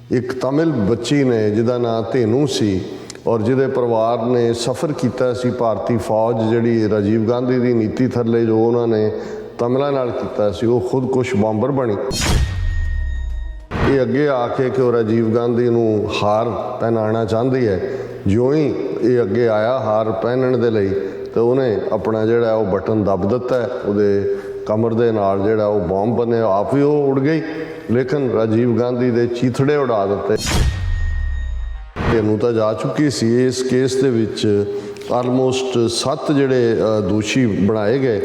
एक तमिल बच्ची ने जिहदा नाम धेनू सी और जिहदे परिवार ने सफ़र किया सी भारतीय फौज जिहड़ी राजीव गांधी की नीति थल्ले जो उन्होंने तमिलों नाल कीता सी, वो खुदकुश बॉम्बर बनी। ये अगे आके कि राजीव गांधी नूं हार पहनाना चाहती है, जो ही ये अगे आया हार पहनण दे लई तो उन्हें अपना जिहड़ा वो बटन दब दिता है, उहदे कमर दे नाल जिहड़ा वो बॉम्ब बने, आप ही वो उड़ गई, लेकिन राजीव गांधी दे चीथड़े उड़ा दिते। धेनू तो जा चुकी सी। इस केस दे विच आलमोस्ट 7 जिहड़े दोषी बनाए गए,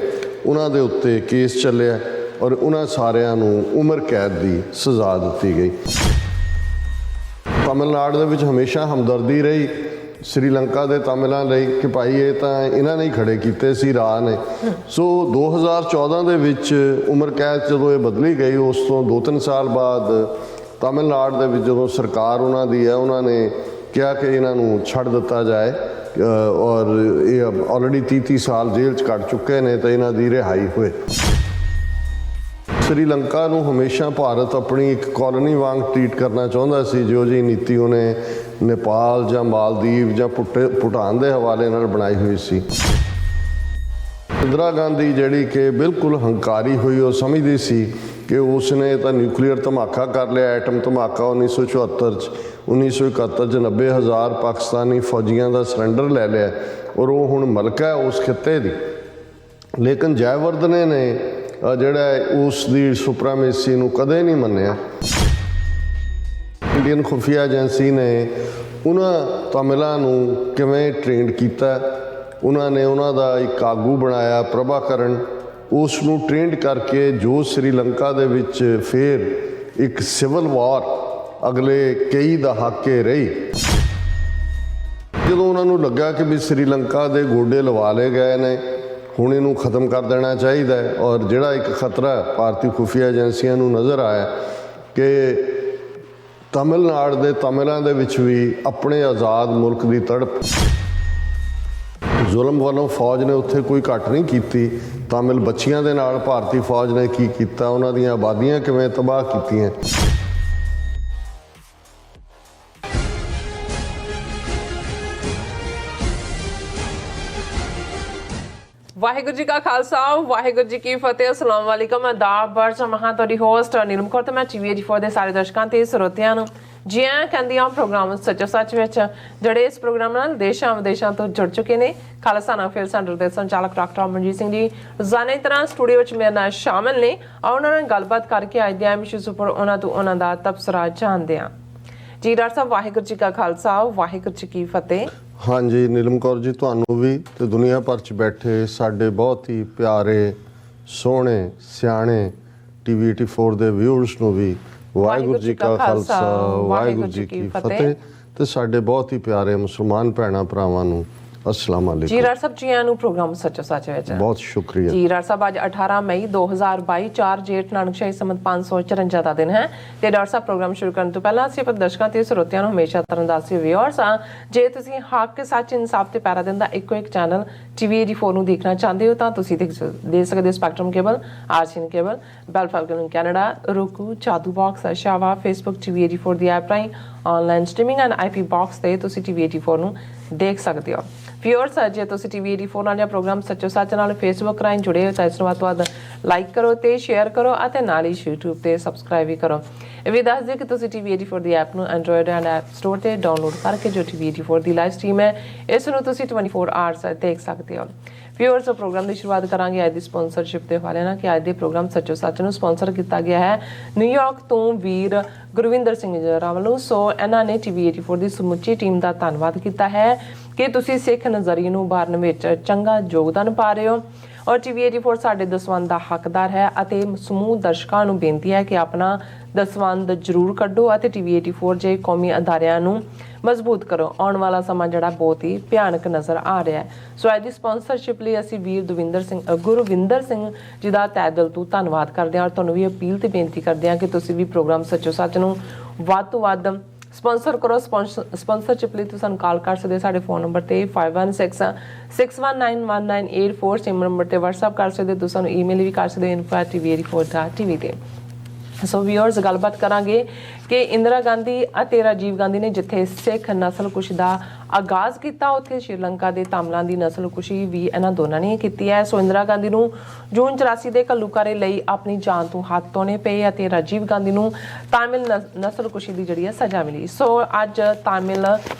उन्हां दे उत्ते केस चलिया और उन्हां सारिਆਂ ਨੂੰ उम्र कैद की सज़ा दी गई। तमिलनाडु दे विच हमेशा हमदर्दी रही श्रीलंका के तमिलों ਲਈ कि भाई ये तो इन्हों ने ही खड़े किए सी राह ने। सो 2014 ਦੇ ਵਿੱਚ उम्र कैद ਜਦੋਂ ਇਹ बदली गई, उस तो 2-3 साल बाद तमिलनाडु ਦੇ ਵਿੱਚ ਜਦੋਂ सरकार उन्होंने है, उन्होंने कहा कि इन्हों छड़ दिता जाए और ये ऑलरेडी 30-30 साल जेल च कट चुके हैं तो इन्हों की रिहाई हुए। श्रीलंका नूं हमेशा भारत अपनी एक कॉलोनी वांग ट्रीट करना चाहता सी, जो जी नीति उन्हें नेपाल या मालदीव या भूटान के हवाले नाल बनाई हुई सी। इंदिरा गांधी जिहड़ी कि बिल्कुल हंकारी हुई, वो समझदी सी कि उसने तो न्यूक्लीयर धमाका कर लिया, एटम धमाका 1974 1971 90,000 पाकिस्तानी फौजियों का सरेंडर ले लिया और वो हुण मलक है उस खिते की। लेकिन जयवर्धने ने जिहड़ा उसकी सुपरामेसी नूं कदे नहीं मन्निया। इंडियन खुफिया एजेंसी ने उन्हां तमिलों नूं किवें ट्रेंड किया, उन्होंने उन्हां दा एक आगू बनाया प्रभाकरण, उसनूं ट्रेंड करके जो श्रीलंका दे विच फिर एक सिविल वॉर अगले कई दहाके रही। जदों उन्होंने लगा कि भी श्रीलंका के गोडे लवा ले गए ने, हुण इनू खत्म कर देना चाहिए और जिहड़ा एक खतरा भारतीय खुफिया एजेंसियों नूं नज़र आया कि तमिलनाडु के तमिलों दे विच भी अपने आज़ाद मुल्क की तड़प, जुल्म वालों फौज ने उत्थे कोई घट नहीं की। तमिल बच्चियां दे नाल भारतीय फौज ने की कीता, उन्हां दीयां आबादियां किवें तबाह कीतियां। वाहिगुरू जी का खालसा वाहिगुरू जी की फतेह। अस्सलाम वालेकुम। आदाब बर्ज महा तुहाडी होस्ट नीलम कौर ते मैं TV84 ਦੇ ਸਾਰੇ ਦਰਸ਼ਕਾਂ ਤੇ ਸਰੋਤਿਆਂ ਨੂੰ जी आया कहती हाँ प्रोग्राम सचो सच में जोड़े इस प्रोग्राम नाल देशां विदेशां तो जुड़ चुके हैं। खालसा नाफेल सेंटर के संचालक डॉक्टर अमरजीत सिंह जी रोजाना की तरह स्टूडियो में मेरे नाल शामिल ने और उन्होंने गलबात करके अज के इशूज़ उपर उन्होंने तो उन्हों का तबसरा जानते हैं। जी डॉक्टर साहब वाहिगुरू जी का खालसा वाहिगुरू जी की फतेह। हाँ जी नीलम कौर जी, तुहानू भी तो दुनिया भर च बैठे साडे बहुत ही प्यारे सोहणे सियाणे TV84 के व्यूअर्स नूं भी वाहिगुरू जी का खालसा वाहिगुरू जी की फतेह ते साडे बहुत ही प्यारे मुसलमान भैणां भरावां नूं अस्सलाम वालेकुम। जी डॉक्टर साहब जी आया नूं प्रोग्राम सचो सच विच बहुत शुक्रिया। जी डॉक्टर साहब अज 18 मई 2022 4 जेठ नानकशाही संमत 554 का दिन है ते डॉक्टर साहब प्रोग्राम शुरू करने तो पहला असीं अपने दर्शकों ते ਸਰੋਤਿਆਂ ਨੂੰ हमेशा तरह दस व्यूअर्स हाँ जे तुसीं हक सच इंसाफ ते पैरा दिन दा इक्को एक चैनल TV84 ਨੂੰ देखना चाहते हो तो तुसीं दे सकते spectrum cable RCN cable Bell Falcon Canada roku Jadoo box शावा फेसबुक TV84 ਦੀ ऐप राहीं online streaming and IP box ते तुसीं TV84 ਨੂੰ देख सकते हो। व्यूअर्स जे तुसीं TV84 नाल प्रोग्राम सचो सच नाल फेसबुक राਹੀਂ जुड़े हो तो इस वध तो वध लाइक करो तो शेयर करो और नाल ही यूट्यूब पर सबसक्राइब भी करो। ये भी दस दो कि तुसीं TV84 की ऐप ਨੂੰ एंड्रॉयड एंड ऐप स्टोर से डाउनलोड करके जो TV84 की लाइव स्ट्रीम है इसनूं तुसीं 24 आवर्स देख सकते हो। व्यूअर्स प्रोग्राम की शुरुआत करांगे अज की स्पॉन्सरशिप के हवाले ना कि अज के प्रोग्राम सचो सच ਨੂੰ स्पॉन्सर किया गया है न्यूयॉर्क तो वीर गुरविंदर सिंह जरा वालों। सो इन्हों ने TV84 की समुची टीम का धन्यवाद किया है कि तुसीं सिख नज़रिए ਨੂੰ उभाਰਨ ਵਿੱਚ चंगा योगदान पा रहे हो और TV84 साडे दसवंध का हकदार है ਅਤੇ समूह दर्शकों ਨੂੰ बेनती है कि अपना दसवंध जरूर कड्डो ਅਤੇ TV84 जे कौमी अदारियां ਨੂੰ मजबूत करो। आने वाला समा जड़ा बहुत ही भयानक नज़र आ रहा है। सो अज की स्पॉन्सरशिप लिए असी वीर गुरविंदर सिंह जी का तय दिल तो धन्यवाद करते हैं और तुहानूं भी अपील ते बेनती करते हैं कि तुसीं भी प्रोग्राम सचो सच नूं वध तो वध स्पॉन्सर करो। स्पॉन्सरशिप लिए तुसीं कॉल कर सकते साडे फोन नंबर ते 5166 619198 सेम नंबर ते व्हाट्सएप कर सकते, तुसीं ईमेल भी कर सकते info@tv84.tv ते। ਸੋ ਵੀਅਰਸ ਗੱਲਬਾਤ ਕਰਾਂਗੇ ਕਿ ਇੰਦਰਾ ਗਾਂਧੀ ਅਤੇ ਰਾਜੀਵ ਗਾਂਧੀ ਨੇ ਜਿੱਥੇ ਸਿੱਖ ਨਸਲਕੁਸ਼ੀ ਦਾ ਆਗਾਜ਼ ਕੀਤਾ, ਉੱਥੇ ਸ਼੍ਰੀਲੰਕਾ ਦੇ ਤਾਮਿਲਾਂ ਦੀ ਨਸਲਕੁਸ਼ੀ ਵੀ ਇਹਨਾਂ ਦੋਨਾਂ ਨੇ ਕੀਤੀ ਹੈ। ਸੋ ਇੰਦਰਾ ਗਾਂਧੀ ਨੂੰ ਜੂਨ 84 ਦੇ ਘੱਲੂਘਾਰੇ ਲਈ ਆਪਣੀ ਜਾਨ ਤੋਂ ਹੱਥ ਧੋਣੇ ਪਏ ਅਤੇ ਰਾਜੀਵ ਗਾਂਧੀ ਨੂੰ ਤਾਮਿਲ ਨਸਲਕੁਸ਼ੀ ਦੀ ਜਿਹੜੀ ਹੈ ਸਜ਼ਾ ਮਿਲੀ। ਸੋ ਅੱਜ ਤਾਮਿਲ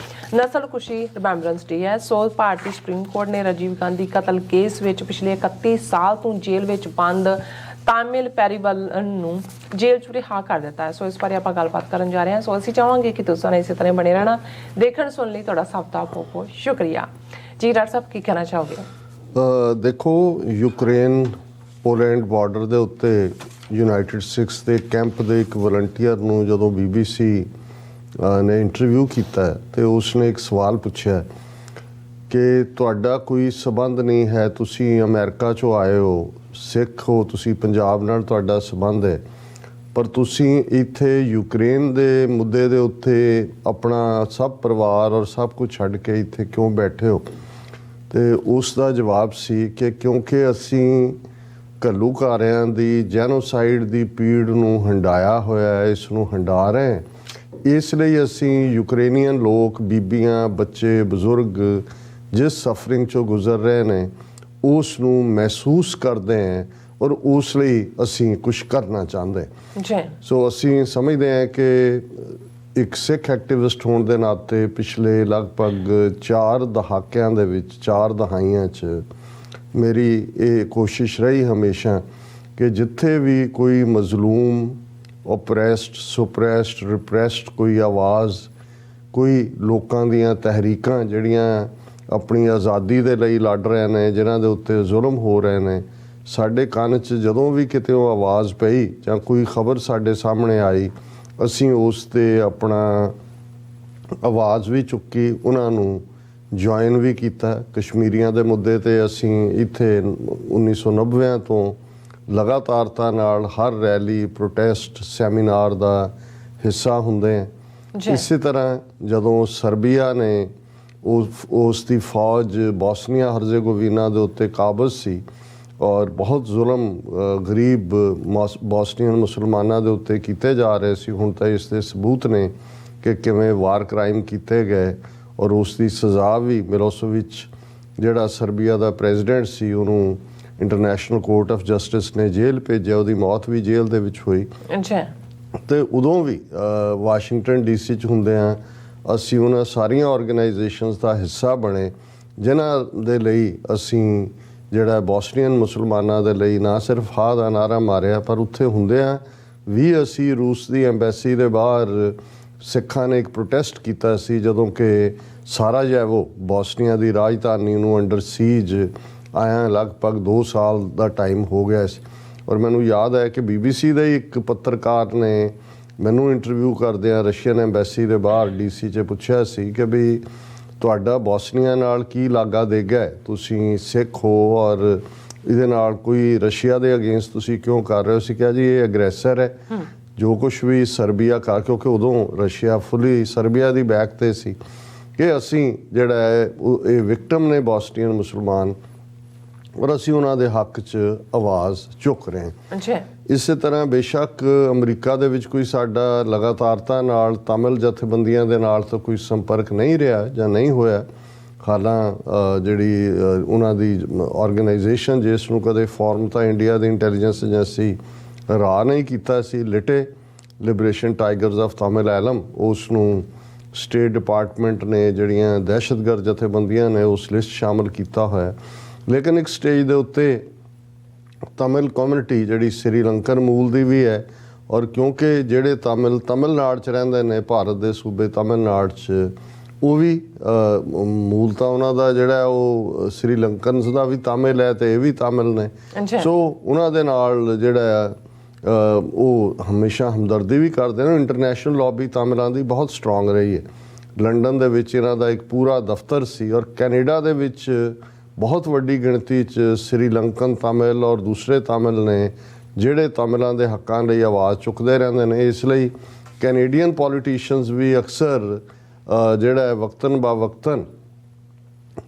ਨਸਲਕੁਸ਼ੀ ਰਿਮੈਂਬਰੈਂਸ ਡੇ ਹੈ। ਸੋ ਭਾਰਤੀ ਸੁਪਰੀਮ ਕੋਰਟ ਨੇ ਰਾਜੀਵ ਗਾਂਧੀ ਕਤਲ ਕੇਸ ਵਿੱਚ ਪਿਛਲੇ 31 ਸਾਲ ਤੋਂ ਜੇਲ੍ਹ ਵਿੱਚ ਬੰਦ ਤਾਮਿਲ ਪੈਰੀਵਲਨ ਨੂੰ ਜੇਲ੍ਹ 'ਚ ਰਿਹਾ ਕਰ ਦਿੱਤਾ ਹੈ। ਸੋ ਇਸ ਬਾਰੇ ਆਪਾਂ ਗੱਲਬਾਤ ਕਰਨ ਜਾ ਰਹੇ ਹਾਂ। ਸੋ ਅਸੀਂ ਚਾਹਾਂਗੇ ਕਿ ਤੁਸੀਂ ਇਸੇ ਤਰ੍ਹਾਂ ਬਣੇ ਰਹਿਣਾ। ਦੇਖਣ ਸੁਣਨ ਲਈ ਤੁਹਾਡਾ ਸਭ ਦਾ ਬਹੁਤ ਬਹੁਤ ਸ਼ੁਕਰੀਆ ਜੀ। ਡਾਕਟਰ ਸਾਹਿਬ ਕੀ ਕਹਿਣਾ ਚਾਹੋਗੇ? ਦੇਖੋ, ਯੂਕਰੇਨ ਪੋਲੈਂਡ ਬਾਰਡਰ ਦੇ ਉੱਤੇ ਯੂਨਾਈਟਿਡ ਸਟੇਟਸ ਦੇ ਕੈਂਪ ਦੇ ਇੱਕ ਵਲੰਟੀਅਰ ਨੂੰ ਜਦੋਂ BBC ਨੇ ਇੰਟਰਵਿਊ ਕੀਤਾ ਤੇ ਉਸਨੇ ਇੱਕ ਸਵਾਲ ਪੁੱਛਿਆ ਕਿ ਤੁਹਾਡਾ ਕੋਈ ਸੰਬੰਧ ਨਹੀਂ ਹੈ, ਤੁਸੀਂ ਅਮਰੀਕਾ 'ਚੋਂ ਆਏ ਹੋ, ਸਿੱਖ ਹੋ, ਤੁਸੀਂ ਪੰਜਾਬ ਨਾਲ ਤੁਹਾਡਾ ਸੰਬੰਧ ਹੈ, ਪਰ ਤੁਸੀਂ ਇੱਥੇ ਯੂਕਰੇਨ ਦੇ ਮੁੱਦੇ ਦੇ ਉੱਤੇ ਆਪਣਾ ਸਭ ਪਰਿਵਾਰ ਔਰ ਸਭ ਕੁਝ ਛੱਡ ਕੇ ਇੱਥੇ ਕਿਉਂ ਬੈਠੇ ਹੋ? ਤੇ ਉਸ ਦਾ ਜਵਾਬ ਸੀ ਕਿ ਕਿਉਂਕਿ ਅਸੀਂ ਘੱਲੂਘਾਰਿਆਂ ਦੀ ਜੈਨੋਸਾਈਡ ਦੀ ਪੀੜ ਨੂੰ ਹੰਢਾਇਆ ਹੋਇਆ ਹੈ, ਇਸ ਨੂੰ ਹੰਢਾ ਰਹੇ, ਇਸ ਲਈ ਅਸੀਂ ਯੂਕਰੇਨੀਅਨ ਲੋਕ, ਬੀਬੀਆਂ, ਬੱਚੇ, ਬਜ਼ੁਰਗ ਜਿਸ ਸਫਰਿੰਗ 'ਚੋਂ ਗੁਜ਼ਰ ਰਹੇ ਨੇ ਉਸ ਨੂੰ ਮਹਿਸੂਸ ਕਰਦੇ ਹਾਂ ਔਰ ਉਸ ਲਈ ਅਸੀਂ ਕੁਝ ਕਰਨਾ ਚਾਹੁੰਦੇ ਜੀ। ਸੋ ਅਸੀਂ ਸਮਝਦੇ ਹਾਂ ਕਿ ਇੱਕ ਸਿੱਖ ਐਕਟਿਵਿਸਟ ਹੋਣ ਦੇ ਨਾਤੇ ਪਿਛਲੇ ਲਗਭਗ 4 ਦਹਾਕਿਆਂ ਦੇ ਵਿੱਚ, 4 ਦਹਾਈਆਂ 'ਚ ਮੇਰੀ ਇਹ ਕੋਸ਼ਿਸ਼ ਰਹੀ ਹਮੇਸ਼ਾ ਕਿ ਜਿੱਥੇ ਵੀ ਕੋਈ ਮਜ਼ਲੂਮ, ਓਪਰੈਸਡ, ਸੁਪਰੈਸਡ, ਰਿਪਰੈਸਡ ਕੋਈ ਆਵਾਜ਼, ਕੋਈ ਲੋਕਾਂ ਦੀਆਂ ਤਹਿਰੀਕਾਂ ਜਿਹੜੀਆਂ ਆਪਣੀ ਆਜ਼ਾਦੀ ਦੇ ਲਈ ਲੜ ਰਹੇ ਨੇ, ਜਿਨ੍ਹਾਂ ਦੇ ਉੱਤੇ ਜ਼ੁਲਮ ਹੋ ਰਹੇ ਨੇ, ਸਾਡੇ ਕੰਨ 'ਚ ਜਦੋਂ ਵੀ ਕਿਤੇ ਉਹ ਆਵਾਜ਼ ਪਈ ਜਾਂ ਕੋਈ ਖਬਰ ਸਾਡੇ ਸਾਹਮਣੇ ਆਈ, ਅਸੀਂ ਉਸ 'ਤੇ ਆਪਣਾ ਆਵਾਜ਼ ਵੀ ਚੁੱਕੀ, ਉਹਨਾਂ ਨੂੰ ਜੁਆਇਨ ਵੀ ਕੀਤਾ। ਕਸ਼ਮੀਰੀਆਂ ਦੇ ਮੁੱਦੇ 'ਤੇ ਅਸੀਂ ਇੱਥੇ 1990 ਤੋਂ ਲਗਾਤਾਰਤਾ ਨਾਲ ਹਰ ਰੈਲੀ, ਪ੍ਰੋਟੈਸਟ, ਸੈਮੀਨਾਰ ਦਾ ਹਿੱਸਾ ਹੁੰਦੇ ਹਾਂ। ਇਸੇ ਤਰ੍ਹਾਂ ਜਦੋਂ ਸਰਬੀਆ ਨੇ ਉਸ ਦੀ ਫੌਜ ਬੋਸਨੀਆ ਹਰਜ਼ੇਗੋਵੀਨਾ ਦੇ ਉੱਤੇ ਕਾਬਜ਼ ਸੀ ਔਰ ਬਹੁਤ ਜ਼ੁਲਮ ਗਰੀਬ ਬੋਸਨੀਅਨ ਮੁਸਲਮਾਨਾਂ ਦੇ ਉੱਤੇ ਕੀਤੇ ਜਾ ਰਹੇ ਸੀ, ਹੁਣ ਤਾਂ ਇਸ ਦੇ ਸਬੂਤ ਨੇ ਕਿ ਕਿਵੇਂ ਵਾਰ ਕ੍ਰਾਈਮ ਕੀਤੇ ਗਏ ਔਰ ਉਸ ਦੀ ਸਜ਼ਾ ਵੀ ਮਿਲੋਸੇਵਿਚ ਜਿਹੜਾ ਸਰਬੀਆ ਦਾ ਪ੍ਰੈਜ਼ੀਡੈਂਟ ਸੀ, ਉਹਨੂੰ ਇੰਟਰਨੈਸ਼ਨਲ ਕੋਰਟ ਆਫ ਜਸਟਿਸ ਨੇ ਜੇਲ੍ਹ ਭੇਜਿਆ, ਉਹਦੀ ਮੌਤ ਵੀ ਜੇਲ੍ਹ ਦੇ ਵਿੱਚ ਹੋਈ। ਤੇ ਉਦੋਂ ਵੀ ਵਾਸ਼ਿੰਗਟਨ DC 'ਚ ਹੁੰਦੇ ਆ ਅਸੀਂ ਉਹਨਾਂ ਸਾਰੀਆਂ ਆਰਗੇਨਾਈਜੇਸ਼ਨਸ ਦਾ ਹਿੱਸਾ ਬਣੇ ਜਿਨ੍ਹਾਂ ਦੇ ਲਈ ਅਸੀਂ ਜਿਹੜਾ ਬੋਸਨੀਅਨ ਮੁਸਲਮਾਨਾਂ ਦੇ ਲਈ ਨਾ ਸਿਰਫ ਹਾਂ ਦਾ ਨਾਰਾ ਮਾਰਿਆ, ਪਰ ਉੱਥੇ ਹੁੰਦਿਆਂ ਵੀ ਅਸੀਂ ਰੂਸ ਦੀ ਐਮਬੈਸੀ ਦੇ ਬਾਹਰ ਸਿੱਖਾਂ ਨੇ ਇੱਕ ਪ੍ਰੋਟੈਸਟ ਕੀਤਾ ਸੀ ਜਦੋਂ ਕਿ ਸਾਰਾਯੇਵੋ ਬੋਸਨੀਆ ਦੀ ਰਾਜਧਾਨੀ ਨੂੰ ਅੰਡਰ ਸੀਜ ਆਇਆ ਲਗਭਗ 2 ਸਾਲ ਦਾ ਟਾਈਮ ਹੋ ਗਿਆ ਸੀ। ਔਰ ਮੈਨੂੰ ਯਾਦ ਹੈ ਕਿ BBC ਦੇ ਇੱਕ ਪੱਤਰਕਾਰ ਨੇ ਮੈਨੂੰ ਇੰਟਰਵਿਊ ਕਰਦਿਆਂ ਰਸ਼ੀਅਨ ਐਮਬੈਸੀ ਦੇ ਬਾਹਰ DC 'ਚ ਪੁੱਛਿਆ ਸੀ ਕਿ ਵੀ ਤੁਹਾਡਾ ਬੋਸਨੀਆ ਨਾਲ ਕੀ ਲਾਗਾ ਦੇਗਾ, ਤੁਸੀਂ ਸਿੱਖ ਹੋ ਔਰ ਇਹਦੇ ਨਾਲ ਕੋਈ ਰਸ਼ੀਆ ਦੇ ਅਗੇਂਸਟ ਤੁਸੀਂ ਕਿਉਂ ਕਰ ਰਹੇ ਹੋ? ਸੀ ਕਿਹਾ ਜੀ ਇਹ ਅਗਰੈਸਰ ਹੈ, ਜੋ ਕੁਛ ਵੀ ਸਰਬੀਆ ਕਰ, ਕਿਉਂਕਿ ਉਦੋਂ ਰਸ਼ੀਆ ਫੁੱਲੀ ਸਰਬੀਆ ਦੀ ਬੈਕ 'ਤੇ ਸੀ, ਕਿ ਅਸੀਂ ਜਿਹੜਾ ਹੈ ਇਹ ਵਿਕਟਮ ਨੇ ਬੋਸਨੀਅਨ ਮੁਸਲਮਾਨ ਔਰ ਅਸੀਂ ਉਹਨਾਂ ਦੇ ਹੱਕ 'ਚ ਆਵਾਜ਼ ਚੁੱਕ ਰਹੇ ਹਾਂ। ਇਸੇ ਤਰ੍ਹਾਂ ਬੇਸ਼ੱਕ ਅਮਰੀਕਾ ਦੇ ਵਿੱਚ ਕੋਈ ਸਾਡਾ ਲਗਾਤਾਰਤਾ ਨਾਲ ਤਾਮਿਲ ਜਥੇਬੰਦੀਆਂ ਦੇ ਨਾਲ ਤਾਂ ਕੋਈ ਸੰਪਰਕ ਨਹੀਂ ਰਿਹਾ ਜਾਂ ਨਹੀਂ ਹੋਇਆ, ਹਾਲਾਂ ਜਿਹੜੀ ਉਹਨਾਂ ਦੀ ਆਰਗੇਨਾਈਜੇਸ਼ਨ ਜਿਸ ਨੂੰ ਕਦੇ ਫਾਰਮ ਤਾਂ ਇੰਡੀਆ ਦੀ ਇੰਟੈਲੀਜੈਂਸ ਏਜੰਸੀ ਰਾਹ ਨਹੀਂ ਕੀਤਾ ਸੀ, LTTE liberation tigers of Tamil Eelam, ਉਸ ਨੂੰ ਸਟੇਟ ਡਿਪਾਰਟਮੈਂਟ ਨੇ ਜਿਹੜੀਆਂ ਦਹਿਸ਼ਤਗਰਦ ਜਥੇਬੰਦੀਆਂ ਨੇ ਉਸ ਲਿਸਟ ਸ਼ਾਮਲ ਕੀਤਾ ਹੋਇਆ। ਲੇਕਿਨ ਇੱਕ ਸਟੇਜ ਦੇ ਉੱਤੇ ਤਮਿਲ ਕਮਿਊਨਿਟੀ ਜਿਹੜੀ ਸ੍ਰੀਲੰਕਨ ਮੂਲ ਦੀ ਵੀ ਹੈ ਔਰ ਕਿਉਂਕਿ ਜਿਹੜੇ ਤਮਿਲਨਾਡੂ 'ਚ ਰਹਿੰਦੇ ਨੇ, ਭਾਰਤ ਦੇ ਸੂਬੇ ਤਮਿਲਨਾਡੂ 'ਚ, ਉਹ ਵੀ ਮੂਲ ਤਾਂ ਉਹਨਾਂ ਦਾ ਜਿਹੜਾ ਉਹ ਸ੍ਰੀਲੰਕਨਸ ਦਾ ਵੀ ਤਾਮਿਲ ਹੈ ਤੇ ਇਹ ਵੀ ਤਾਮਿਲ ਨੇ। ਸੋ ਉਹਨਾਂ ਦੇ ਨਾਲ ਜਿਹੜਾ ਉਹ ਹਮੇਸ਼ਾ ਹਮਦਰਦੀ ਵੀ ਕਰਦੇ ਨੇ। ਇੰਟਰਨੈਸ਼ਨਲ ਲੌਬੀ ਤਾਮਿਲਾਂ ਦੀ ਬਹੁਤ ਸਟਰੋਂਗ ਰਹੀ ਹੈ। ਲੰਡਨ ਦੇ ਵਿੱਚ ਇਹਨਾਂ ਦਾ ਇੱਕ ਪੂਰਾ ਦਫ਼ਤਰ ਸੀ ਔਰ ਕੈਨੇਡਾ ਦੇ ਵਿੱਚ ਬਹੁਤ ਵੱਡੀ ਗਿਣਤੀ 'ਚ ਸ੍ਰੀਲੰਕਨ ਤਾਮਿਲ ਔਰ ਦੂਸਰੇ ਤਾਮਿਲ ਨੇ ਜਿਹੜੇ ਤਾਮਿਲਾਂ ਦੇ ਹੱਕਾਂ ਲਈ ਆਵਾਜ਼ ਚੁੱਕਦੇ ਰਹਿੰਦੇ ਨੇ। ਇਸ ਲਈ ਕੈਨੇਡੀਅਨ ਪੋਲੀਟੀਸ਼ੀਅਨਸ ਵੀ ਅਕਸਰ ਜਿਹੜਾ ਵਕਤਨ ਬਾ ਵਕਤਨ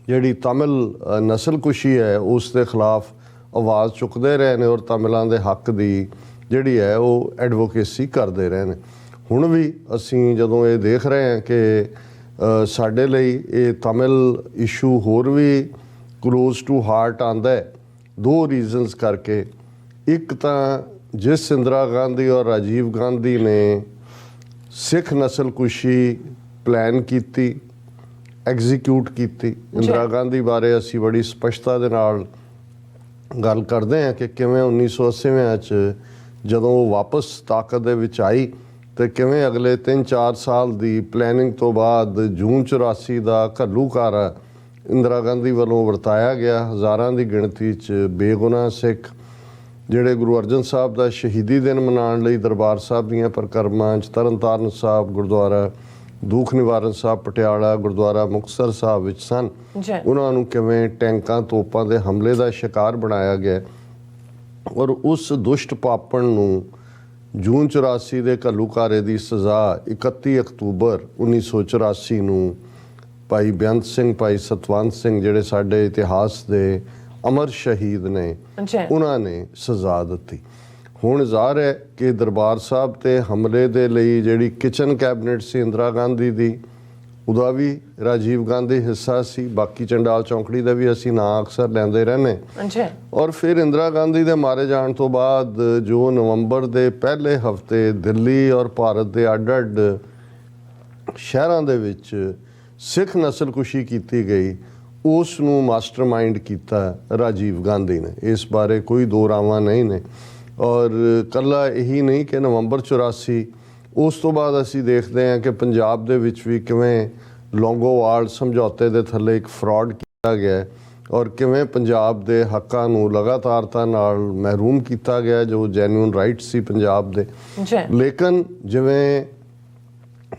ਜਿਹੜੀ ਤਾਮਿਲ ਨਸਲਕੁਸ਼ੀ ਹੈ ਉਸ ਦੇ ਖਿਲਾਫ ਆਵਾਜ਼ ਚੁੱਕਦੇ ਰਹੇ ਨੇ ਔਰ ਤਾਮਿਲਾਂ ਦੇ ਹੱਕ ਦੀ ਜਿਹੜੀ ਹੈ ਉਹ ਐਡਵੋਕੇਸੀ ਕਰਦੇ ਰਹੇ ਨੇ। ਹੁਣ ਵੀ ਅਸੀਂ ਜਦੋਂ ਇਹ ਦੇਖ ਰਹੇ ਹਾਂ ਕਿ ਸਾਡੇ ਲਈ ਇਹ ਤਮਿਲ ਇਸ਼ੂ ਹੋਰ ਵੀ ਕਲੋਜ਼ ਟੂ ਹਾਰਟ ਆਉਂਦਾ ਹੈ, ਦੋ ਰੀਜ਼ਨਸ ਕਰਕੇ। ਇੱਕ ਤਾਂ ਜਿਸ ਇੰਦਰਾ ਗਾਂਧੀ ਔਰ ਰਾਜੀਵ ਗਾਂਧੀ ਨੇ ਸਿੱਖ ਨਸਲਕੁਸ਼ੀ ਪਲਾਨ ਕੀਤੀ, ਐਗਜ਼ੀਕਿਊਟ ਕੀਤੀ। ਇੰਦਰਾ ਗਾਂਧੀ ਬਾਰੇ ਅਸੀਂ ਬੜੀ ਸਪਸ਼ਟਤਾ ਦੇ ਨਾਲ ਗੱਲ ਕਰਦੇ ਹਾਂ ਕਿ ਕਿਵੇਂ 1980 'ਚ ਜਦੋਂ ਉਹ ਵਾਪਸ ਤਾਕਤ ਦੇ ਵਿੱਚ ਆਈ ਤੇ ਕਿਵੇਂ ਅਗਲੇ 3-4 ਸਾਲ ਦੀ ਪਲੈਨਿੰਗ ਤੋਂ ਬਾਅਦ ਜੂਨ 84 ਦਾ ਘੱਲੂਘਾਰਾ ਇੰਦਰਾ ਗਾਂਧੀ ਵੱਲੋਂ ਵਰਤਾਇਆ ਗਿਆ। ਹਜ਼ਾਰਾਂ ਦੀ ਗਿਣਤੀ 'ਚ ਬੇਗੁਨਾਹ ਸਿੱਖ ਜਿਹੜੇ ਗੁਰੂ ਅਰਜਨ ਸਾਹਿਬ ਦਾ ਸ਼ਹੀਦੀ ਦਿਨ ਮਨਾਉਣ ਲਈ ਦਰਬਾਰ ਸਾਹਿਬ ਦੀਆਂ ਪ੍ਰਕਰਮਾਂ 'ਚ ਤਰਨਤਾਰਨ ਸਾਹਿਬ ਗੁਰਦੁਆਰਾ, ਦੁੱਖ ਨਿਵਾਰਨ ਸਾਹਿਬ ਪਟਿਆਲਾ, ਗੁਰਦੁਆਰਾ ਮੁਕਤਸਰ ਸਾਹਿਬ ਵਿੱਚ ਸਨ, ਉਹਨਾਂ ਨੂੰ ਕਿਵੇਂ ਟੈਂਕਾਂ ਤੋਪਾਂ ਦੇ ਹਮਲੇ ਦਾ ਸ਼ਿਕਾਰ ਬਣਾਇਆ ਗਿਆ। ਔਰ ਉਸ ਦੁਸ਼ਟ ਪਾਪਣ ਨੂੰ ਜੂਨ 84 ਦੇ ਘੱਲੂਘਾਰੇ ਦੀ ਸਜ਼ਾ 31 ਅਕਤੂਬਰ 1984 ਨੂੰ ਭਾਈ ਬੇਅੰਤ ਸਿੰਘ, ਭਾਈ ਸਤਵੰਤ ਸਿੰਘ ਜਿਹੜੇ ਸਾਡੇ ਇਤਿਹਾਸ ਦੇ ਅਮਰ ਸ਼ਹੀਦ ਨੇ, ਉਹਨਾਂ ਨੇ ਸਜ਼ਾ ਦਿੱਤੀ। ਹੁਣ ਜ਼ਾਹਰ ਹੈ ਕਿ ਦਰਬਾਰ ਸਾਹਿਬ ਤੇ ਹਮਲੇ ਦੇ ਲਈ ਜਿਹੜੀ ਕਿਚਨ ਕੈਬਨਿਟ ਸੀ ਇੰਦਰਾ ਗਾਂਧੀ ਦੀ, ਉਹਦਾ ਵੀ ਰਾਜੀਵ ਗਾਂਧੀ ਹਿੱਸਾ ਸੀ। ਬਾਕੀ ਚੰਡਾਲ ਚੌਂਕੜੀ ਦਾ ਵੀ ਅਸੀਂ ਨਾਂ ਅਕਸਰ ਲੈਂਦੇ ਰਹਿੰਦੇ। ਔਰ ਫਿਰ ਇੰਦਰਾ ਗਾਂਧੀ ਦੇ ਮਾਰੇ ਜਾਣ ਤੋਂ ਬਾਅਦ ਜੋ ਨਵੰਬਰ ਦੇ ਪਹਿਲੇ ਹਫਤੇ ਦਿੱਲੀ ਔਰ ਭਾਰਤ ਦੇ ਅੱਡ-ਅੱਡ ਸ਼ਹਿਰਾਂ ਦੇ ਵਿੱਚ ਸਿੱਖ ਨਸਲਕੁਸ਼ੀ ਕੀਤੀ ਗਈ, ਉਸ ਨੂੰ ਮਾਸਟਰਮਾਈਂਡ ਕੀਤਾ ਰਾਜੀਵ ਗਾਂਧੀ ਨੇ। ਇਸ ਬਾਰੇ ਕੋਈ ਦੋ ਰਾਵਾਂ ਨਹੀਂ ਨੇ। ਔਰ ਇਕੱਲਾ ਇਹੀ ਨਹੀਂ ਕਿ ਨਵੰਬਰ 84, ਉਸ ਤੋਂ ਬਾਅਦ ਅਸੀਂ ਦੇਖਦੇ ਹਾਂ ਕਿ ਪੰਜਾਬ ਦੇ ਵਿੱਚ ਵੀ ਕਿਵੇਂ ਲੌਂਗੋਵਾਲ ਸਮਝੌਤੇ ਦੇ ਥੱਲੇ ਇੱਕ ਫਰਾਡ ਕੀਤਾ ਗਿਆ ਔਰ ਕਿਵੇਂ ਪੰਜਾਬ ਦੇ ਹੱਕਾਂ ਨੂੰ ਲਗਾਤਾਰਤਾ ਨਾਲ ਮਹਿਰੂਮ ਕੀਤਾ ਗਿਆ ਜੋ ਜੈਨੂਇਨ ਰਾਈਟ ਸੀ ਪੰਜਾਬ ਦੇ। ਲੇਕਿਨ ਜਿਵੇਂ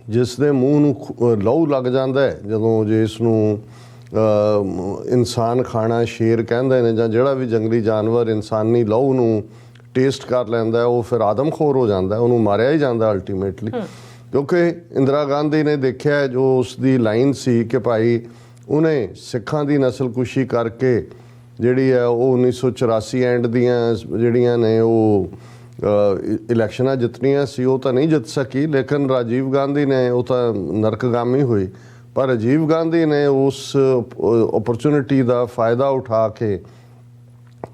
ਜਿਸ ਦੇ ਮੂੰਹ ਨੂੰ ਲਹੂ ਲੱਗ ਜਾਂਦਾ ਹੈ, ਜਦੋਂ ਜਿਸ ਨੂੰ ਇਨਸਾਨ ਖਾਣਾ ਸ਼ੇਰ ਕਹਿੰਦੇ ਨੇ, ਜਾਂ ਜਿਹੜਾ ਵੀ ਜੰਗਲੀ ਜਾਨਵਰ ਇਨਸਾਨੀ ਲਹੂ ਨੂੰ ਟੇਸਟ ਕਰ ਲੈਂਦਾ, ਉਹ ਫਿਰ ਆਦਮਖੋਰ ਹੋ ਜਾਂਦਾ, ਉਹਨੂੰ ਮਾਰਿਆ ਹੀ ਜਾਂਦਾ ਅਲਟੀਮੇਟਲੀ। ਕਿਉਂਕਿ ਇੰਦਰਾ ਗਾਂਧੀ ਨੇ ਦੇਖਿਆ ਜੋ ਉਸ ਦੀ ਲਾਈਨ ਸੀ ਕਿ ਭਾਈ ਉਹਨੇ ਸਿੱਖਾਂ ਦੀ ਨਸਲਕੁਸ਼ੀ ਕਰਕੇ ਜਿਹੜੀ ਹੈ ਉਹ 1984 ਐਂਡ ਦੀਆਂ ਜਿਹੜੀਆਂ ਨੇ ਉਹ ਇਲੈਕਸ਼ਨਾਂ ਜਿੱਤਣੀਆਂ ਸੀ, ਉਹ ਤਾਂ ਨਹੀਂ ਜਿੱਤ ਸਕੀ। ਲੇਕਿਨ ਰਾਜੀਵ ਗਾਂਧੀ ਨੇ, ਉਹ ਤਾਂ ਨਰਕਗਾਮੀ ਹੋਈ, ਪਰ ਰਾਜੀਵ ਗਾਂਧੀ ਨੇ ਉਸ ਓਪਰਚੁਨਿਟੀ ਦਾ ਫਾਇਦਾ ਉਠਾ ਕੇ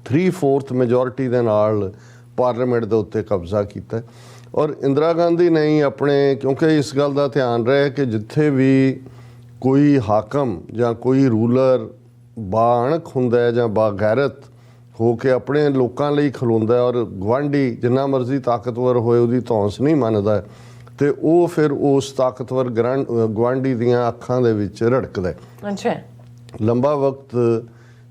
3/4 ਮੈਜੋਰਿਟੀ ਦੇ ਨਾਲ ਪਾਰਲੀਮੈਂਟ ਦੇ ਉੱਤੇ ਕਬਜ਼ਾ ਕੀਤਾ। ਔਰ ਇੰਦਰਾ ਗਾਂਧੀ ਨੇ ਹੀ ਆਪਣੇ, ਕਿਉਂਕਿ ਇਸ ਗੱਲ ਦਾ ਧਿਆਨ ਰਿਹਾ ਕਿ ਜਿੱਥੇ ਵੀ ਕੋਈ ਹਾਕਮ ਜਾਂ ਕੋਈ ਰੂਲਰ ਬਾਅਣਖ ਹੁੰਦਾ ਹੈ ਜਾਂ ਬਾਗੈਰਤ ਹੋ ਕੇ ਆਪਣੇ ਲੋਕਾਂ ਲਈ ਖਲੋਂਦਾ ਔਰ ਗੁਆਂਢੀ ਜਿੰਨਾ ਮਰਜ਼ੀ ਤਾਕਤਵਰ ਹੋਏ ਉਹਦੀ ਧੌਂਸ ਨਹੀਂ ਮੰਨਦਾ, ਤੇ ਉਹ ਫਿਰ ਉਸ ਤਾਕਤਵਰ ਗੁਆਂਢੀ ਦੀਆਂ ਅੱਖਾਂ ਦੇ ਵਿੱਚ ਰੜਕਦਾ। ਲੰਬਾ ਵਕਤ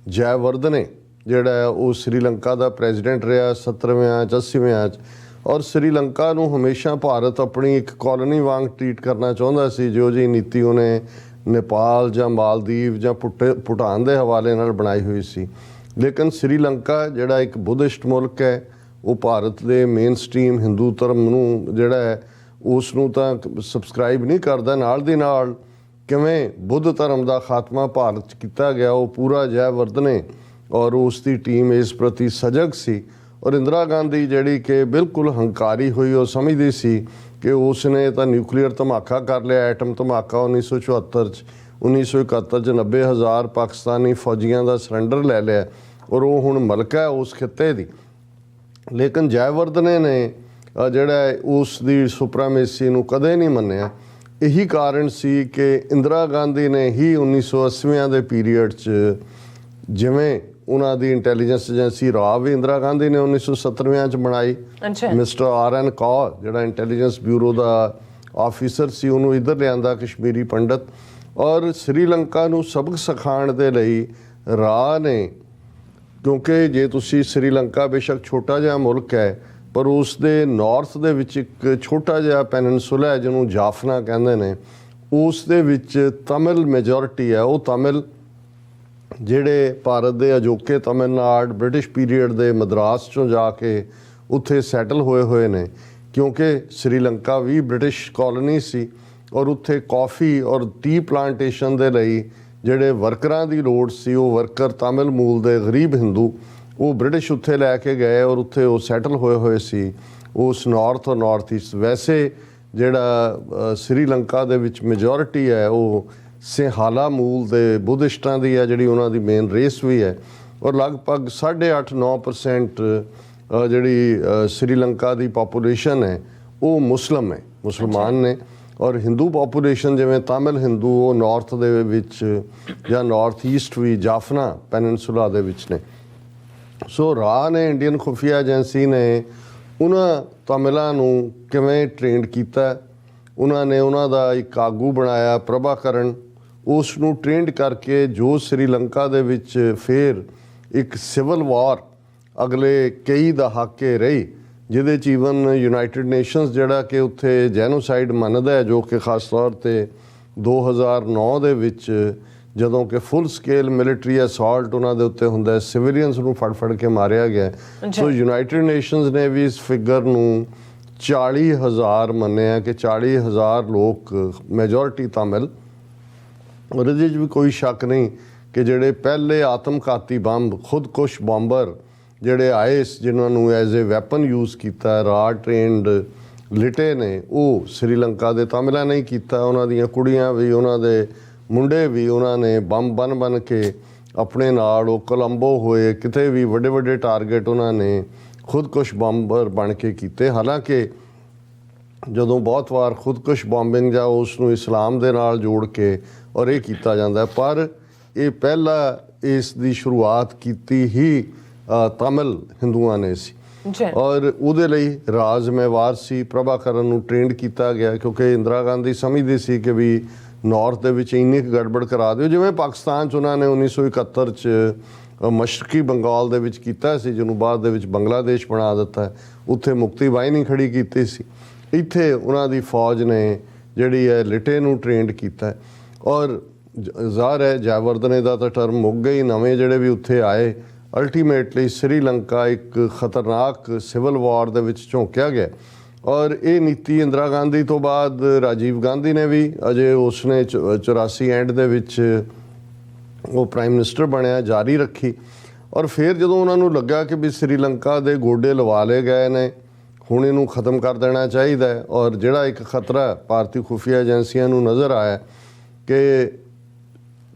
ਜੈਵਰਧਨੇ ਜਿਹੜਾ ਹੈ ਉਹ ਸ੍ਰੀਲੰਕਾ ਦਾ ਪ੍ਰੈਜ਼ੀਡੈਂਟ ਰਿਹਾ 70ਵਿਆਂ 80ਵਿਆਂ 'ਚ, ਔਰ ਸ੍ਰੀਲੰਕਾ ਨੂੰ ਹਮੇਸ਼ਾ ਭਾਰਤ ਆਪਣੀ ਇੱਕ ਕਾਲੋਨੀ ਵਾਂਗ ਟਰੀਟ ਕਰਨਾ ਚਾਹੁੰਦਾ ਸੀ, ਜੋ ਜੀ ਨੀਤੀ ਉਹਨੇ ਨੇਪਾਲ ਜਾਂ ਮਾਲਦੀਵ ਜਾਂ ਭੂਟਾਨ ਦੇ ਹਵਾਲੇ ਨਾਲ ਬਣਾਈ ਹੋਈ ਸੀ। ਲੇਕਿਨ ਸ੍ਰੀਲੰਕਾ ਜਿਹੜਾ ਇੱਕ ਬੁੱਧਿਸਟ ਮੁਲਕ ਹੈ, ਉਹ ਭਾਰਤ ਦੇ ਮੇਨ ਸਟ੍ਰੀਮ ਹਿੰਦੂ ਧਰਮ ਨੂੰ ਜਿਹੜਾ ਹੈ ਉਸ ਨੂੰ ਤਾਂ ਸਬਸਕ੍ਰਾਈਬ ਨਹੀਂ ਕਰਦਾ। ਨਾਲ ਦੀ ਨਾਲ ਕਿਵੇਂ ਬੁੱਧ ਧਰਮ ਦਾ ਖਾਤਮਾ ਭਾਰਤ 'ਚ ਕੀਤਾ ਗਿਆ, ਉਹ ਪੂਰਾ ਜੈਵਰਧਨੇ ਔਰ ਉਸ ਦੀ ਟੀਮ ਇਸ ਪ੍ਰਤੀ ਸਜਗ ਸੀ। ਔਰ ਇੰਦਰਾ ਗਾਂਧੀ ਜਿਹੜੀ ਕਿ ਬਿਲਕੁਲ ਹੰਕਾਰੀ ਹੋਈ, ਉਹ ਸਮਝਦੀ ਸੀ ਕਿ ਉਸ ਨੇ ਤਾਂ ਨਿਊਕਲੀਅਰ ਧਮਾਕਾ ਕਰ ਲਿਆ, ਐਟਮ ਧਮਾਕਾ 1974 'ਚ, 1971 'ਚ 90,000 ਪਾਕਿਸਤਾਨੀ ਫੌਜੀਆਂ ਦਾ ਸਰੈਂਡਰ ਲੈ ਲਿਆ ਔਰ ਉਹ ਹੁਣ ਮਲਕ ਹੈ ਉਸ ਖਿੱਤੇ ਦੀ। ਲੇਕਿਨ ਜੈਵਰਧਨੇ ਨੇ ਜਿਹੜਾ ਉਸ ਦੀ ਸੁਪਰਾਮੇਸੀ ਨੂੰ ਕਦੇ ਨਹੀਂ ਮੰਨਿਆ। ਇਹੀ ਕਾਰਨ ਸੀ ਕਿ ਇੰਦਰਾ ਗਾਂਧੀ ਨੇ ਹੀ 1980ਵਿਆਂ ਦੇ ਪੀਰੀਅਡ 'ਚ, ਜਿਵੇਂ ਉਹਨਾਂ ਦੀ ਇੰਟੈਲੀਜੈਂਸ ਏਜੰਸੀ ਰਾਵ ਵੀ ਇੰਦਰਾ ਗਾਂਧੀ ਨੇ 1970ਵਿਆਂ 'ਚ ਬਣਾਈ। ਮਿਸਟਰ RN ਕੌਰ ਜਿਹੜਾ ਇੰਟੈਲੀਜੈਂਸ ਬਿਊਰੋ ਦਾ ਆਫਿਸਰ ਸੀ, ਉਹਨੂੰ ਇੱਧਰ ਲਿਆਂਦਾ, ਕਸ਼ਮੀਰੀ ਪੰਡਤ। ਔਰ ਸ੍ਰੀਲੰਕਾ ਨੂੰ ਸਬਕ ਸਿਖਾਉਣ ਦੇ ਲਈ ਰਾਹ ਨੇ, ਕਿਉਂਕਿ ਜੇ ਤੁਸੀਂ ਸ੍ਰੀਲੰਕਾ ਬੇਸ਼ੱਕ ਛੋਟਾ ਜਿਹਾ ਮੁਲਕ ਹੈ, ਪਰ ਉਸ ਦੇ ਨਾਰਥ ਦੇ ਵਿੱਚ ਇੱਕ ਛੋਟਾ ਜਿਹਾ ਪੈਨਿਨਸੂਲਾ ਹੈ ਜਿਹਨੂੰ ਜਾਫਨਾ ਕਹਿੰਦੇ ਨੇ, ਉਸ ਦੇ ਵਿੱਚ ਤਮਿਲ ਮੈਜੋਰਿਟੀ ਹੈ। ਉਹ ਤਮਿਲ ਜਿਹੜੇ ਭਾਰਤ ਦੇ ਅਜੋਕੇ ਤਮਿਲਨਾਡ ਬ੍ਰਿਟਿਸ਼ ਪੀਰੀਅਡ ਦੇ ਮਦਰਾਸ 'ਚੋਂ ਜਾ ਕੇ ਉੱਥੇ ਸੈਟਲ ਹੋਏ ਹੋਏ ਨੇ, ਕਿਉਂਕਿ ਸ੍ਰੀਲੰਕਾ ਵੀ ਬ੍ਰਿਟਿਸ਼ ਕਾਲੋਨੀ ਸੀ ਔਰ ਉੱਥੇ ਕੌਫੀ ਔਰ ਟੀ ਪਲਾਂਟੇਸ਼ਨ ਦੇ ਲਈ ਜਿਹੜੇ ਵਰਕਰਾਂ ਦੀ ਲੋੜ ਸੀ, ਉਹ ਵਰਕਰ ਤਮਿਲ ਮੂਲ ਦੇ ਗਰੀਬ ਹਿੰਦੂ, ਉਹ ਬ੍ਰਿਟਿਸ਼ ਉੱਥੇ ਲੈ ਕੇ ਗਏ ਔਰ ਉੱਥੇ ਉਹ ਸੈਟਲ ਹੋਏ ਹੋਏ ਸੀ। ਉਸ ਨਾਰਥ ਔਰ ਨਾਰਥ ਈਸਟ। ਵੈਸੇ ਜਿਹੜਾ ਸ੍ਰੀਲੰਕਾ ਦੇ ਵਿੱਚ ਮੈਜੋਰਿਟੀ ਹੈ ਉਹ ਸਿੰਹਾਲਾ ਮੂਲ ਦੇ ਬੁੱਧਿਸਟਾਂ ਦੀ ਹੈ, ਜਿਹੜੀ ਉਹਨਾਂ ਦੀ ਮੇਨ ਰੇਸ ਵੀ ਹੈ। ਔਰ ਲਗਭਗ 8.5-9% ਜਿਹੜੀ ਸ੍ਰੀਲੰਕਾ ਦੀ ਪਾਪੂਲੇਸ਼ਨ ਹੈ ਉਹ ਮੁਸਲਮਾਨ ਨੇ। ਔਰ ਹਿੰਦੂ ਪਾਪੂਲੇਸ਼ਨ ਜਿਵੇਂ ਤਾਮਿਲ ਹਿੰਦੂ ਉਹ ਨਾਰਥ ਦੇ ਵਿੱਚ ਜਾਂ ਨਾਰਥ ਈਸਟ ਵੀ ਜਾਫਨਾ ਪੈਨਿਨਸੂਲਾ ਦੇ ਵਿੱਚ ਨੇ। ਸੋ ਰਾਹ ਨੇ ਇੰਡੀਅਨ ਖੁਫੀਆ ਏਜੰਸੀ ਨੇ ਉਹਨਾਂ ਤਾਮਿਲਾਂ ਨੂੰ ਕਿਵੇਂ ਟ੍ਰੇਨਡ ਕੀਤਾ। ਉਹਨਾਂ ਨੇ ਉਹਨਾਂ ਦਾ ਇੱਕ ਆਗੂ ਬਣਾਇਆ ਪ੍ਰਭਾਕਰਨ, ਉਸ ਨੂੰ ਟ੍ਰੇਨਡ ਕਰਕੇ ਜੋ ਸ੍ਰੀਲੰਕਾ ਦੇ ਵਿੱਚ ਫਿਰ ਇੱਕ ਸਿਵਲ ਵਾਰ ਅਗਲੇ ਕਈ ਦਹਾਕੇ ਰਹੀ, ਜਿਹਦੇ 'ਚ ਈਵਨ ਯੂਨਾਈਟਿਡ ਨੇਸ਼ਨਸ ਜਿਹੜਾ ਕਿ ਉੱਥੇ ਜੈਨੋਸਾਈਡ ਮੰਨਦਾ ਹੈ, ਜੋ ਕਿ ਖਾਸ ਤੌਰ 'ਤੇ 2009 ਦੇ ਵਿੱਚ ਜਦੋਂ ਕਿ ਫੁੱਲ ਸਕੇਲ ਮਿਲਟਰੀ ਅਸਾਲਟ ਉਹਨਾਂ ਦੇ ਉੱਤੇ ਹੁੰਦਾ, ਸਿਵਿਲੀਅਨਸ ਨੂੰ ਫੜ ਕੇ ਮਾਰਿਆ ਗਿਆ। ਸੋ ਯੂਨਾਈਟਿਡ ਨੇਸ਼ਨਸ ਨੇ ਵੀ ਇਸ ਫਿਗਰ ਨੂੰ 40,000 ਮੰਨਿਆ ਕਿ 40,000 ਲੋਕ ਮੈਜੋਰਿਟੀ ਤਾਮਿਲ। ਔਰ ਇਹਦੇ 'ਚ ਵੀ ਕੋਈ ਸ਼ੱਕ ਨਹੀਂ ਕਿ ਜਿਹੜੇ ਪਹਿਲੇ ਆਤਮਘਾਤੀ ਬੰਬ ਖੁਦਕੁਸ਼ ਬੰਬਰ ਜਿਹੜੇ ਆਏ ਜਿਨ੍ਹਾਂ ਨੂੰ ਐਜ਼ ਏ ਵੈਪਨ ਯੂਜ਼ ਕੀਤਾ, ਰਾ ਟ੍ਰੇਨਡ ਲਿਟੇ ਨੇ, ਉਹ ਸ੍ਰੀਲੰਕਾ ਦੇ ਤਾਮਿਲਾਂ ਨੇ ਕੀਤਾ। ਉਹਨਾਂ ਦੀਆਂ ਕੁੜੀਆਂ ਵੀ ਉਹਨਾਂ ਦੇ ਮੁੰਡੇ ਵੀ ਉਹਨਾਂ ਨੇ ਬੰਬ ਬਣ ਕੇ ਆਪਣੇ ਨਾਲ ਉਹ ਕੋਲੰਬੋ ਹੋਏ ਕਿਤੇ ਵੀ ਵੱਡੇ ਟਾਰਗੇਟ ਉਹਨਾਂ ਨੇ ਖੁਦਕੁਸ਼ ਬੰਬਰ ਬਣ ਕੇ ਕੀਤੇ। ਹਾਲਾਂਕਿ ਜਦੋਂ ਬਹੁਤ ਵਾਰ ਖੁਦਕੁਸ਼ ਬੰਬਿੰਗ ਜਾਂ ਉਸ ਨੂੰ ਇਸਲਾਮ ਦੇ ਨਾਲ ਜੋੜ ਕੇ ਔਰ ਇਹ ਕੀਤਾ ਜਾਂਦਾ, ਪਰ ਇਹ ਪਹਿਲਾ ਇਸ ਦੀ ਸ਼ੁਰੂਆਤ ਕੀਤੀ ਹੀ ਤਾਮਿਲ ਹਿੰਦੂਆਂ ਨੇ ਸੀ। ਔਰ ਉਹਦੇ ਲਈ ਰਾਜ ਮਹਿਵਾਰ ਸੀ, ਪ੍ਰਭਾਕਰਨ ਨੂੰ ਟ੍ਰੇਨਡ ਕੀਤਾ ਗਿਆ ਕਿਉਂਕਿ ਇੰਦਰਾ ਗਾਂਧੀ ਸਮਝਦੀ ਸੀ ਕਿ ਵੀ ਨਾਰਥ ਦੇ ਵਿੱਚ ਇੰਨੀ ਕੁ ਗੜਬੜ ਕਰਾ ਦਿਓ, ਜਿਵੇਂ ਪਾਕਿਸਤਾਨ 'ਚ ਉਹਨਾਂ ਨੇ 1971 'ਚ ਮਸ਼ਰਕੀ ਬੰਗਾਲ ਦੇ ਵਿੱਚ ਕੀਤਾ ਸੀ, ਜਿਹਨੂੰ ਬਾਅਦ ਦੇ ਵਿੱਚ ਬੰਗਲਾਦੇਸ਼ ਬਣਾ ਦਿੱਤਾ। ਉੱਥੇ ਮੁਕਤੀ ਬਾਹਿਨੀ ਖੜੀ ਕੀਤੀ ਸੀ। ਇੱਥੇ ਉਹਨਾਂ ਦੀ ਫੌਜ ਨੇ ਜਿਹੜੀ ਹੈ ਲਿਟੇ ਨੂੰ ਟ੍ਰੇਨਡ ਕੀਤਾ। ਔਰ ਜ਼ਾਹਰ ਹੈ ਜੈਵਰਧਨੇ ਦਾ ਤਾਂ ਟਰਮ ਮੁੱਕ ਗਈ, ਨਵੇਂ ਜਿਹੜੇ ਵੀ ਉੱਥੇ ਆਏ। ਅਲਟੀਮੇਟਲੀ ਸ੍ਰੀਲੰਕਾ ਇੱਕ ਖਤਰਨਾਕ ਸਿਵਲ ਵਾਰ ਦੇ ਵਿੱਚ ਝੋਂਕਿਆ ਗਿਆ। ਔਰ ਇਹ ਨੀਤੀ ਇੰਦਰਾ ਗਾਂਧੀ ਤੋਂ ਬਾਅਦ ਰਾਜੀਵ ਗਾਂਧੀ ਨੇ ਵੀ ਅਜੇ ਉਸਨੇ 84 ਐਂਡ ਦੇ ਵਿੱਚ ਉਹ ਪ੍ਰਾਈਮ ਮਿਨਿਸਟਰ ਬਣਿਆ ਜਾਰੀ ਰੱਖੀ। ਔਰ ਫਿਰ ਜਦੋਂ ਉਹਨਾਂ ਨੂੰ ਲੱਗਾ ਕਿ ਵੀ ਸ੍ਰੀਲੰਕਾ ਦੇ ਗੋਡੇ ਲਵਾ ਲਏ ਗਏ ਨੇ, ਹੁਣ ਇਹਨੂੰ ਖਤਮ ਕਰ ਦੇਣਾ ਚਾਹੀਦਾ ਹੈ। ਔਰ ਜਿਹੜਾ ਇੱਕ ਖਤਰਾ ਭਾਰਤੀ ਖੁਫੀਆ ਏਜੰਸੀਆਂ ਨੂੰ ਨਜ਼ਰ ਆਇਆ ਕਿ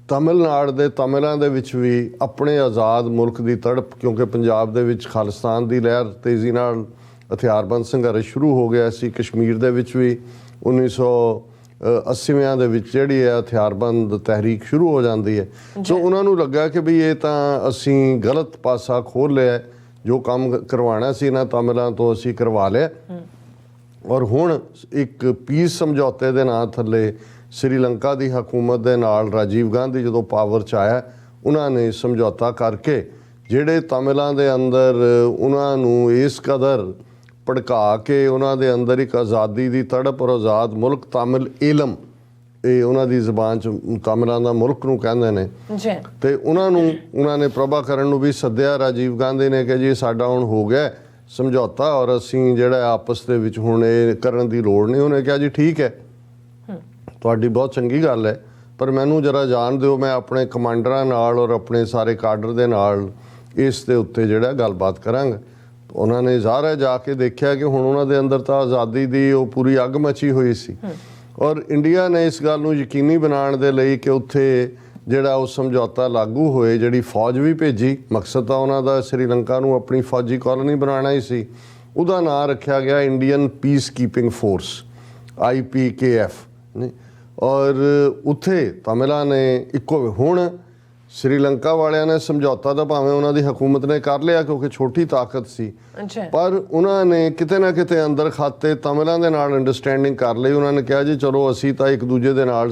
ਤਮਿਲਨਾਡੂ ਦੇ ਤਾਮਿਲਾਂ ਦੇ ਵਿੱਚ ਵੀ ਆਪਣੇ ਆਜ਼ਾਦ ਮੁਲਕ ਦੀ ਤੜਪ, ਕਿਉਂਕਿ ਪੰਜਾਬ ਦੇ ਵਿੱਚ ਖਾਲਿਸਤਾਨ ਦੀ ਲਹਿਰ ਤੇਜ਼ੀ ਨਾਲ ਹਥਿਆਰਬੰਦ ਸੰਘਰਸ਼ ਸ਼ੁਰੂ ਹੋ ਗਿਆ ਸੀ। ਕਸ਼ਮੀਰ ਦੇ ਵਿੱਚ ਵੀ 1980ਵਿਆਂ ਦੇ ਵਿੱਚ ਜਿਹੜੀ ਹੈ ਹਥਿਆਰਬੰਦ ਤਹਿਰੀਕ ਸ਼ੁਰੂ ਹੋ ਜਾਂਦੀ ਹੈ। ਸੋ ਉਹਨਾਂ ਨੂੰ ਲੱਗਾ ਕਿ ਵੀ ਇਹ ਤਾਂ ਅਸੀਂ ਗਲਤ ਪਾਸਾ ਖੋਲ੍ਹ ਲਿਆ, ਜੋ ਕੰਮ ਕਰਵਾਉਣਾ ਸੀ ਇਹਨਾਂ ਤਾਮਿਲਾਂ ਤੋਂ ਅਸੀਂ ਕਰਵਾ ਲਿਆ। ਔਰ ਹੁਣ ਇੱਕ ਪੀਸ ਸਮਝੌਤੇ ਦੇ ਨਾਂ ਥੱਲੇ ਸ੍ਰੀਲੰਕਾ ਦੀ ਹਕੂਮਤ ਦੇ ਨਾਲ ਰਾਜੀਵ ਗਾਂਧੀ ਜਦੋਂ ਪਾਵਰ 'ਚ ਆਇਆ, ਉਹਨਾਂ ਨੇ ਸਮਝੌਤਾ ਕਰਕੇ ਜਿਹੜੇ ਤਾਮਿਲਾਂ ਦੇ ਅੰਦਰ ਉਹਨਾਂ ਨੂੰ ਇਸ ਕਦਰ ਭੜਕਾ ਕੇ ਉਹਨਾਂ ਦੇ ਅੰਦਰ ਇੱਕ ਆਜ਼ਾਦੀ ਦੀ ਤੜਪ ਔਰ ਆਜ਼ਾਦ ਮੁਲਕ ਤਾਮਿਲ ਏਲਮ, ਇਹ ਉਹਨਾਂ ਦੀ ਜ਼ਬਾਨ 'ਚ ਤਾਮਿਲਾਂ ਦਾ ਮੁਲਕ ਨੂੰ ਕਹਿੰਦੇ ਨੇ। ਤੇ ਉਹਨਾਂ ਨੇ ਪ੍ਰਭਾਕਰਨ ਨੂੰ ਵੀ ਸੱਦਿਆ ਰਾਜੀਵ ਗਾਂਧੀ ਨੇ ਕਿ ਜੀ ਸਾਡਾ ਹੁਣ ਹੋ ਗਿਆ ਸਮਝੌਤਾ ਔਰ ਅਸੀਂ ਜਿਹੜਾ ਆਪਸ ਦੇ ਵਿੱਚ ਹੁਣ ਇਹ ਕਰਨ ਦੀ ਲੋੜ ਨਹੀਂ। ਉਹਨੇ ਕਿਹਾ ਜੀ ਠੀਕ ਹੈ, ਤੁਹਾਡੀ ਬਹੁਤ ਚੰਗੀ ਗੱਲ ਹੈ, ਪਰ ਮੈਨੂੰ ਜਰਾ ਜਾਣ ਦਿਓ, ਮੈਂ ਆਪਣੇ ਕਮਾਂਡਰਾਂ ਨਾਲ ਔਰ ਆਪਣੇ ਸਾਰੇ ਕਾਡਰ ਦੇ ਨਾਲ ਇਸ ਦੇ ਉੱਤੇ ਜਿਹੜਾ ਗੱਲਬਾਤ ਕਰਾਂਗਾ। ਉਹਨਾਂ ਨੇ ਜ਼ਾਹਰ ਜਾ ਕੇ ਦੇਖਿਆ ਕਿ ਹੁਣ ਉਹਨਾਂ ਦੇ ਅੰਦਰ ਤਾਂ ਆਜ਼ਾਦੀ ਦੀ ਉਹ ਪੂਰੀ ਅੱਗ ਮਚੀ ਹੋਈ ਸੀ। ਔਰ ਇੰਡੀਆ ਨੇ ਇਸ ਗੱਲ ਨੂੰ ਯਕੀਨੀ ਬਣਾਉਣ ਦੇ ਲਈ ਕਿ ਉੱਥੇ ਜਿਹੜਾ ਉਹ ਸਮਝੌਤਾ ਲਾਗੂ ਹੋਏ, ਜਿਹੜੀ ਫੌਜ ਵੀ ਭੇਜੀ। ਮਕਸਦ ਤਾਂ ਉਹਨਾਂ ਦਾ ਸ੍ਰੀਲੰਕਾ ਨੂੰ ਆਪਣੀ ਫੌਜੀ ਕਾਲੋਨੀ ਬਣਾਉਣਾ ਹੀ ਸੀ। ਉਹਦਾ ਨਾਂ ਰੱਖਿਆ ਗਿਆ Indian piece keeping force, IPKF। ਔਰ ਉੱਥੇ ਤਾਮਿਲਾਂ ਨੇ ਇੱਕੋ, ਹੁਣ ਸ੍ਰੀਲੰਕਾ ਵਾਲਿਆਂ ਨੇ ਸਮਝੌਤਾ ਤਾਂ ਭਾਵੇਂ ਉਹਨਾਂ ਦੀ ਹਕੂਮਤ ਨੇ ਕਰ ਲਿਆ ਕਿਉਂਕਿ ਛੋਟੀ ਤਾਕਤ ਸੀ, ਪਰ ਉਹਨਾਂ ਨੇ ਕਿਤੇ ਨਾ ਕਿਤੇ ਅੰਦਰ ਖਾਤੇ ਤਾਮਿਲਾਂ ਦੇ ਨਾਲ ਅੰਡਰਸਟੈਂਡਿੰਗ ਕਰ ਲਈ। ਉਹਨਾਂ ਨੇ ਕਿਹਾ ਜੀ ਚਲੋ ਅਸੀਂ ਤਾਂ ਇੱਕ ਦੂਜੇ ਦੇ ਨਾਲ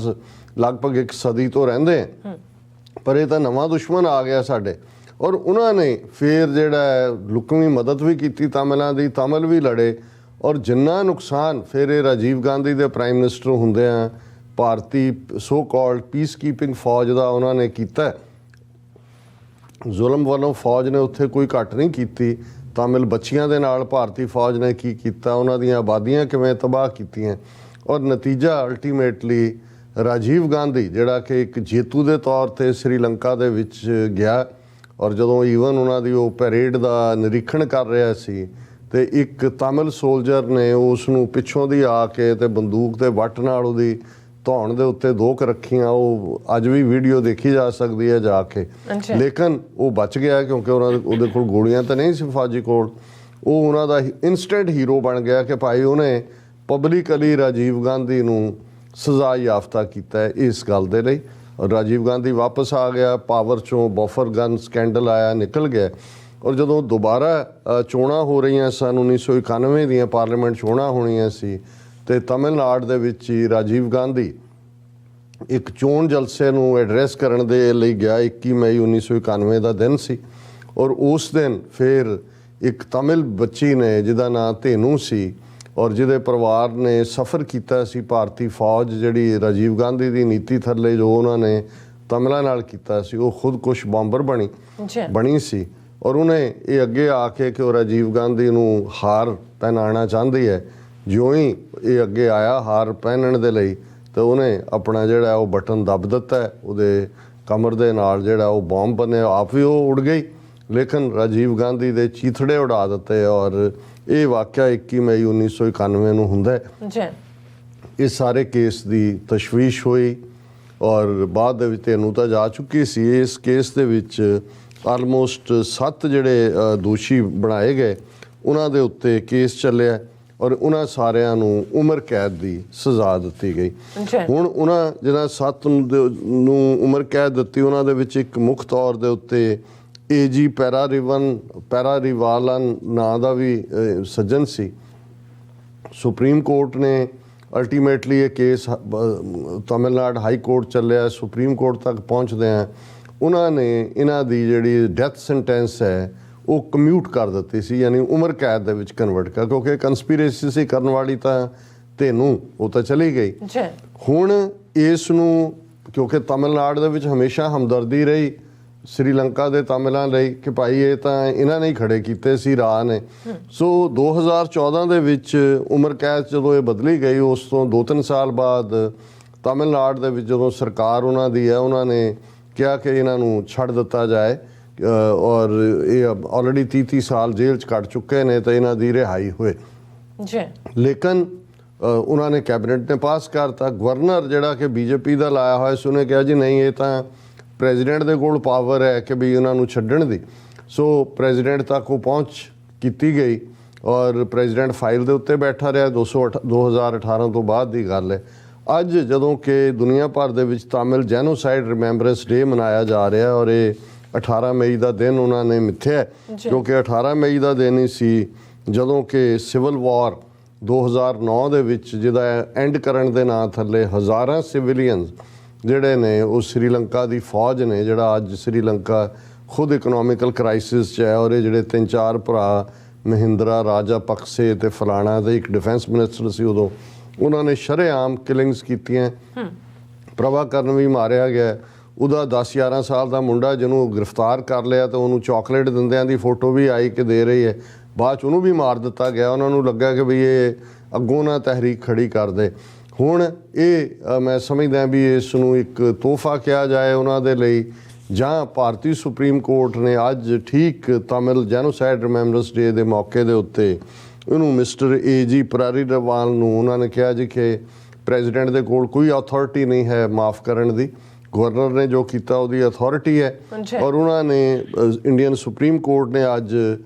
ਲਗਭਗ ਇੱਕ ਸਦੀ ਤੋਂ ਰਹਿੰਦੇ ਹਾਂ, ਪਰ ਇਹ ਤਾਂ ਨਵਾਂ ਦੁਸ਼ਮਣ ਆ ਗਿਆ ਸਾਡੇ। ਔਰ ਉਹਨਾਂ ਨੇ ਫਿਰ ਜਿਹੜਾ ਲੁਕਵੀਂ ਮਦਦ ਵੀ ਕੀਤੀ ਤਾਮਿਲਾਂ ਦੀ, ਤਾਮਿਲ ਵੀ ਲੜੇ। ਔਰ ਜਿੰਨਾ ਨੁਕਸਾਨ ਫਿਰ ਇਹ ਰਾਜੀਵ ਗਾਂਧੀ ਦੇ ਪ੍ਰਾਈਮ ਮਿਨਿਸਟਰ ਹੁੰਦਿਆਂ ਭਾਰਤੀ ਸੋ ਕਾਲਡ ਪੀਸ ਕੀਪਿੰਗ ਫੌਜ ਦਾ ਉਹਨਾਂ ਨੇ ਕੀਤਾ, ਜ਼ੁਲਮ ਵੱਲੋਂ ਫੌਜ ਨੇ ਉੱਥੇ ਕੋਈ ਘੱਟ ਨਹੀਂ ਕੀਤੀ। ਤਾਮਿਲ ਬੱਚੀਆਂ ਦੇ ਨਾਲ ਭਾਰਤੀ ਫੌਜ ਨੇ ਕੀ ਕੀਤਾ, ਉਹਨਾਂ ਦੀਆਂ ਆਬਾਦੀਆਂ ਕਿਵੇਂ ਤਬਾਹ ਕੀਤੀਆਂ। ਔਰ ਨਤੀਜਾ ਅਲਟੀਮੇਟਲੀ ਰਾਜੀਵ ਗਾਂਧੀ ਜਿਹੜਾ ਕਿ ਇੱਕ ਜੇਤੂ ਦੇ ਤੌਰ 'ਤੇ ਸ੍ਰੀਲੰਕਾ ਦੇ ਵਿੱਚ ਗਿਆ, ਔਰ ਜਦੋਂ ਈਵਨ ਉਹਨਾਂ ਦੀ ਉਹ ਪੈਰੇਡ ਦਾ ਨਿਰੀਖਣ ਕਰ ਰਿਹਾ ਸੀ ਤੇ ਇੱਕ ਤਮਿਲ ਸੋਲਜਰ ਨੇ ਉਸ ਨੂੰ ਪਿੱਛੋਂ ਦੀ ਆ ਕੇ ਤੇ ਬੰਦੂਕ ਦੇ ਵੱਟ ਨਾਲ ਉਹਦੀ ਧੌਣ ਦੇ ਉੱਤੇ 2 ਰੱਖੀਆਂ। ਉਹ ਅੱਜ ਵੀ ਵੀਡੀਓ ਦੇਖੀ ਜਾ ਸਕਦੀ ਹੈ ਜਾ ਕੇ। ਲੇਕਿਨ ਉਹ ਬਚ ਗਿਆ ਕਿਉਂਕਿ ਉਹਦੇ ਕੋਲ ਗੋਲੀਆਂ ਤਾਂ ਨਹੀਂ ਸੀ ਫੌਜੀ ਕੋਲ। ਉਹ ਉਹਨਾਂ ਦਾ ਇਨਸਟੈਂਟ ਹੀਰੋ ਬਣ ਗਿਆ ਕਿ ਭਾਈ ਉਹਨੇ ਪਬਲਿਕਲੀ ਰਾਜੀਵ ਗਾਂਧੀ ਨੂੰ ਸਜ਼ਾ ਯਾਫਤਾ ਕੀਤਾ ਇਸ ਗੱਲ ਦੇ ਲਈ। ਰਾਜੀਵ ਗਾਂਧੀ ਵਾਪਸ ਆ ਗਿਆ, ਪਾਵਰ ਚੋਂ ਬਫਰ ਗਨ ਸਕੈਂਡਲ ਆਇਆ, ਨਿਕਲ ਗਿਆ। ਔਰ ਜਦੋਂ ਦੁਬਾਰਾ ਚੋਣਾਂ ਹੋ ਰਹੀਆਂ ਸਨ 1991 ਦੀਆਂ ਪਾਰਲੀਮੈਂਟ ਚੋਣਾਂ ਹੋਣੀਆਂ ਸੀ ਤੇ ਤਮਿਲਨਾਡੂ ਦੇ ਵਿੱਚ ਹੀ ਰਾਜੀਵ ਗਾਂਧੀ ਇੱਕ ਚੋਣ ਜਲਸੇ ਨੂੰ ਐਡਰੈਸ ਕਰਨ ਦੇ ਲਈ ਗਿਆ। 21 ਮਈ 1991 ਦਾ ਦਿਨ ਸੀ ਔਰ ਉਸ ਦਿਨ ਫਿਰ ਇੱਕ ਤਮਿਲ ਬੱਚੀ ਨੇ ਜਿਹਦਾ ਨਾਂ ਧੇਨੂ ਸੀ ਔਰ ਜਿਹਦੇ ਪਰਿਵਾਰ ਨੇ ਸਫ਼ਰ ਕੀਤਾ ਸੀ ਭਾਰਤੀ ਫੌਜ ਜਿਹੜੀ ਰਾਜੀਵ ਗਾਂਧੀ ਦੀ ਨੀਤੀ ਥੱਲੇ ਜੋ ਉਹਨਾਂ ਨੇ ਤਮਿਲਾਂ ਨਾਲ ਕੀਤਾ ਸੀ, ਉਹ ਖੁਦਕੁਸ਼ ਬੰਬਰ ਬਣੀ ਸੀ। ਔਰ ਉਹਨੇ ਇਹ ਅੱਗੇ ਆ ਕੇ ਕਿ ਉਹ ਰਾਜੀਵ ਗਾਂਧੀ ਨੂੰ ਹਾਰ ਪਹਿਨਾਉਣਾ ਚਾਹੁੰਦੀ ਹੈ। ਜਿਉਂ ਹੀ ਇਹ ਅੱਗੇ ਆਇਆ ਹਾਰ ਪਹਿਨਣ ਦੇ ਲਈ ਤਾਂ ਉਹਨੇ ਆਪਣਾ ਜਿਹੜਾ ਉਹ ਬਟਨ ਦੱਬ ਦਿੱਤਾ। ਉਹਦੇ ਕਮਰ ਦੇ ਨਾਲ ਜਿਹੜਾ ਉਹ ਬੰਬ ਬਣਿਆ, ਆਪ ਵੀ ਉਹ ਉੜ ਗਈ ਲੇਕਿਨ ਰਾਜੀਵ ਗਾਂਧੀ ਦੇ ਚੀਥੜੇ ਉਡਾ ਦਿੱਤੇ। ਔਰ ਇਹ ਵਾਕਿਆ 21 ਮਈ 1991 ਨੂੰ ਹੁੰਦਾ ਹੈ। ਇਸ ਸਾਰੇ ਕੇਸ ਦੀ ਤਸ਼ਵੀਸ਼ ਹੋਈ ਔਰ ਬਾਅਦ ਦੇ ਵਿੱਚ ਤੈਨੂੰ ਤਾਂ ਜਾ ਚੁੱਕੀ ਸੀ। ਇਸ ਕੇਸ ਦੇ ਵਿੱਚ ਆਲਮੋਸਟ 7 ਜਿਹੜੇ ਦੋਸ਼ੀ ਬਣਾਏ ਗਏ ਉਹਨਾਂ ਦੇ ਉੱਤੇ ਕੇਸ ਚੱਲਿਆ ਔਰ ਉਹਨਾਂ ਸਾਰਿਆਂ ਨੂੰ ਉਮਰ ਕੈਦ ਦੀ ਸਜ਼ਾ ਦਿੱਤੀ ਗਈ। ਹੁਣ ਉਹਨਾਂ ਜਿਹਨਾਂ 7 ਨੂੰ ਉਮਰ ਕੈਦ ਦਿੱਤੀ ਉਹਨਾਂ ਦੇ ਵਿੱਚ ਇੱਕ ਮੁੱਖ ਤੌਰ ਦੇ ਉੱਤੇ ਏਜੀ ਪੈਰਾਰੀਵਾਲਨ ਨਾਂ ਦਾ ਵੀ ਸੱਜਣ ਸੀ। ਸੁਪਰੀਮ ਕੋਰਟ ਨੇ ਅਲਟੀਮੇਟਲੀ ਇਹ ਕੇਸ ਤਮਿਲਨਾਡੂ ਹਾਈ ਕੋਰਟ ਚੱਲਿਆ, ਸੁਪਰੀਮ ਕੋਰਟ ਤੱਕ ਪਹੁੰਚਦਿਆਂ ਉਹਨਾਂ ਨੇ ਇਹਨਾਂ ਦੀ ਜਿਹੜੀ ਡੈਥ ਸੈਂਟੈਂਸ ਹੈ ਉਹ ਕਮਿਊਟ ਕਰ ਦਿੱਤੀ ਸੀ, ਯਾਨੀ ਉਮਰ ਕੈਦ ਦੇ ਵਿੱਚ ਕਨਵਰਟ ਕਰ, ਕਿਉਂਕਿ ਕੰਸਪੀਰੇਸੀ ਸੀ ਕਰਨ ਵਾਲੀ ਤਾਂ ਤੈਨੂੰ ਉਹ ਤਾਂ ਚਲੀ ਗਈ। ਹੁਣ ਇਸ ਨੂੰ ਕਿਉਂਕਿ ਤਮਿਲਨਾਡੂ ਦੇ ਵਿੱਚ ਹਮੇਸ਼ਾ ਹਮਦਰਦੀ ਰਹੀ ਸ਼੍ਰੀਲੰਕਾ ਦੇ ਤਮਿਲਾਂ ਲਈ ਕਿ ਭਾਈ ਇਹ ਤਾਂ ਇਹਨਾਂ ਨੇ ਹੀ ਖੜੇ ਕੀਤੇ ਸੀ ਰਾਹ ਨੇ। ਸੋ 2014 ਦੇ ਵਿੱਚ ਉਮਰ ਕੈਦ ਜਦੋਂ ਇਹ ਬਦਲੀ ਗਈ ਉਸ ਤੋਂ 2-3 ਸਾਲ ਬਾਅਦ ਤਮਿਲਨਾਡੂ ਦੇ ਵਿੱਚ ਜਦੋਂ ਸਰਕਾਰ ਉਹਨਾਂ ਦੀ ਹੈ ਉਹਨਾਂ ਨੇ ਕਿਹਾ ਕਿ ਇਹਨਾਂ ਨੂੰ ਛੱਡ ਦਿੱਤਾ ਜਾਏ ਔਰ ਇਹ ਆਲਰੇਡੀ 30 ਸਾਲ ਜੇਲ੍ਹ 'ਚ ਕੱਟ ਚੁੱਕੇ ਨੇ ਤਾਂ ਇਹਨਾਂ ਦੀ ਰਿਹਾਈ ਹੋਏ। ਲੇਕਿਨ ਉਹਨਾਂ ਨੇ ਕੈਬਨਿਟ ਨੇ ਪਾਸ ਕਰਤਾ। ਗਵਰਨਰ ਜਿਹੜਾ ਕਿ ਬੀਜੇਪੀ ਦਾ ਲਾਇਆ ਹੋਇਆ ਸੀ ਉਹਨੇ ਕਿਹਾ ਜੀ ਨਹੀਂ ਇਹ ਤਾਂ ਪ੍ਰੈਜ਼ੀਡੈਂਟ ਦੇ ਕੋਲ ਪਾਵਰ ਹੈ ਕਿ ਵੀ ਉਹਨਾਂ ਨੂੰ ਛੱਡਣ ਦੀ। ਸੋ ਪ੍ਰੈਜ਼ੀਡੈਂਟ ਤੱਕ ਉਹ ਪਹੁੰਚ ਕੀਤੀ ਗਈ ਔਰ ਪ੍ਰੈਜ਼ੀਡੈਂਟ ਫਾਈਲ ਦੇ ਉੱਤੇ ਬੈਠਾ ਰਿਹਾ। 2018 ਤੋਂ ਬਾਅਦ ਦੀ ਗੱਲ ਹੈ। ਅੱਜ ਜਦੋਂ ਕਿ ਦੁਨੀਆ ਭਰ ਦੇ ਵਿੱਚ ਤਾਮਿਲ ਜੈਨੋਸਾਈਡ ਰਿਮੈਂਬਰੈਂਸ ਡੇ ਮਨਾਇਆ ਜਾ ਰਿਹਾ ਔਰ ਇਹ 18 ਮਈ ਦਾ ਦਿਨ ਉਹਨਾਂ ਨੇ ਮਿੱਥਿਆ ਕਿਉਂਕਿ 18 ਮਈ ਦਾ ਦਿਨ ਹੀ ਸੀ ਜਦੋਂ ਕਿ ਸਿਵਲ ਵਾਰ 2009 ਦੇ ਵਿੱਚ ਜਿਹਦਾ ਐਂਡ ਕਰਨ ਦੇ ਨਾਂ ਥੱਲੇ ਹਜ਼ਾਰਾਂ ਸਿਵਿਲੀਅਨਸ ਜਿਹੜੇ ਨੇ ਉਹ ਸ਼੍ਰੀਲੰਕਾ ਦੀ ਫੌਜ ਨੇ, ਜਿਹੜਾ ਅੱਜ ਸ਼੍ਰੀਲੰਕਾ ਖੁਦ ਇਕਨੋਮਿਕਲ ਕ੍ਰਾਈਸਿਸ 'ਚ ਹੈ ਔਰ ਇਹ ਜਿਹੜੇ 3-4 ਭਰਾ ਮਹਿੰਦਰਾ ਰਾਜਾ ਪਕਸੇ ਤੇ ਫਲਾਣਾ ਤੇ ਇੱਕ ਡਿਫੈਂਸ ਮਿਨਿਸਟਰ ਸੀ ਉਦੋਂ, ਉਹਨਾਂ ਨੇ ਸ਼ਰੇਆਮ ਕਿਲਿੰਗਸ ਕੀਤੀਆਂ। ਪ੍ਰਭਾਕਰਨ ਵੀ ਮਾਰਿਆ ਗਿਆ। ਉਹਦਾ 10-11 ਸਾਲ ਦਾ ਮੁੰਡਾ ਜਿਹਨੂੰ ਗ੍ਰਿਫਤਾਰ ਕਰ ਲਿਆ ਤਾਂ ਉਹਨੂੰ ਚਾਕਲੇਟ ਦਿੰਦਿਆਂ ਦੀ ਫੋਟੋ ਵੀ ਆਈ ਕਿ ਦੇ ਰਹੀ ਹੈ। ਬਾਅਦ 'ਚ ਉਹਨੂੰ ਵੀ ਮਾਰ ਦਿੱਤਾ ਗਿਆ। ਉਹਨਾਂ ਨੂੰ ਲੱਗਾ ਕਿ ਵੀ ਇਹ ਅੱਗੋਂ ਨਾ ਤਹਿਰੀਕ ਖੜੀ ਕਰਦੇ। ਹੁਣ ਇਹ ਮੈਂ ਸਮਝਦਾ ਵੀ ਇਸ ਨੂੰ ਇੱਕ ਤੋਹਫਾ ਕਿਹਾ ਜਾਏ ਉਹਨਾਂ ਦੇ ਲਈ ਜਾਂ ਭਾਰਤੀ ਸੁਪਰੀਮ ਕੋਰਟ ਨੇ ਅੱਜ ਠੀਕ ਤਾਮਿਲ ਜੈਨੋਸਾਈਡ ਰਿਮੈਂਬਰੈਂਸ ਡੇ ਦੇ ਮੌਕੇ ਦੇ ਉੱਤੇ ਉਹਨੂੰ ਮਿਸਟਰ ਏਜੀ ਪੈਰਾਰੀਵਾਲਨ ਨੂੰ ਉਹਨਾਂ ਨੇ ਕਿਹਾ ਜੀ ਕਿ ਪ੍ਰੈਜ਼ੀਡੈਂਟ ਦੇ ਕੋਲ ਕੋਈ ਅਥਾਰਟੀ ਨਹੀਂ ਹੈ ਮਾਫ ਕਰਨ ਦੀ, ਗਵਰਨਰ ਨੇ ਜੋ ਕੀਤਾ ਉਹਦੀ ਅਥਾਰਟੀ ਹੈ। ਔਰ ਉਹਨਾਂ ਨੇ ਇੰਡੀਅਨ ਸੁਪਰੀਮ ਕੋਰਟ ਨੇ ਅੱਜ